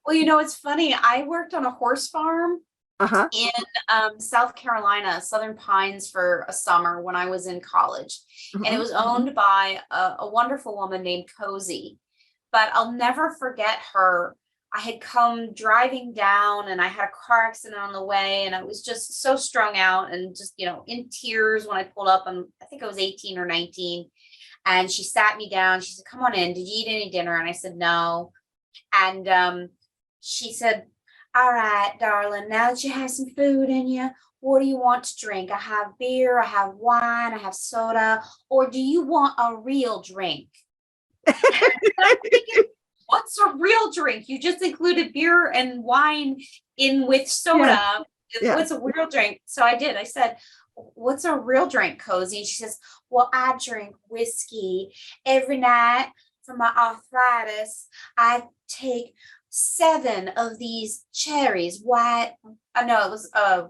Well, it's funny. I worked on a horse farm in South Carolina, Southern Pines, for a summer when I was in college. And it was owned by a wonderful woman named Cozy. But I'll never forget her. I had come driving down and I had a car accident on the way, and I was just so strung out and just, in tears when I pulled up. I think I was 18 or 19. And she sat me down. She said, "Come on in. Did you eat any dinner?" And I said, "No." And she said, "All right, darling, now that you have some food in you, what do you want to drink? I have beer, I have wine, I have soda, or do you want a real drink?" And I'm thinking, what's a real drink? You just included beer and wine in with soda. Yeah. What's a real drink? So I did. I said, "What's a real drink, Cozy?" And she says, "Well, I drink whiskey every night for my arthritis. I take 7 of these cherries, white raisins. I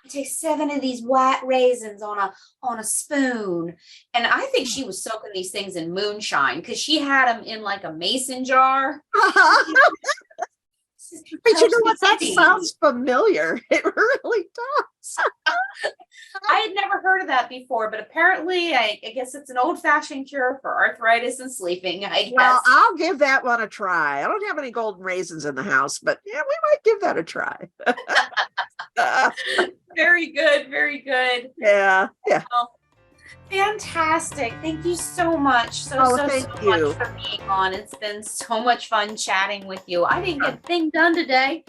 take 7 of these white raisins on a spoon." And I think she was soaking these things in moonshine because she had them in like a mason jar.
But you know what? That sounds familiar. It really does.
I had never heard of that before, but apparently I guess it's an old-fashioned cure for arthritis and sleeping, I guess.
Well, I'll give that one a try. I don't have any golden raisins in the house, but yeah, we might give that a try.
Very good. Very good.
Yeah. Yeah.
Well, fantastic. Thank you so much. So much for being on. It's been so much fun chatting with you. I didn't get a thing done today.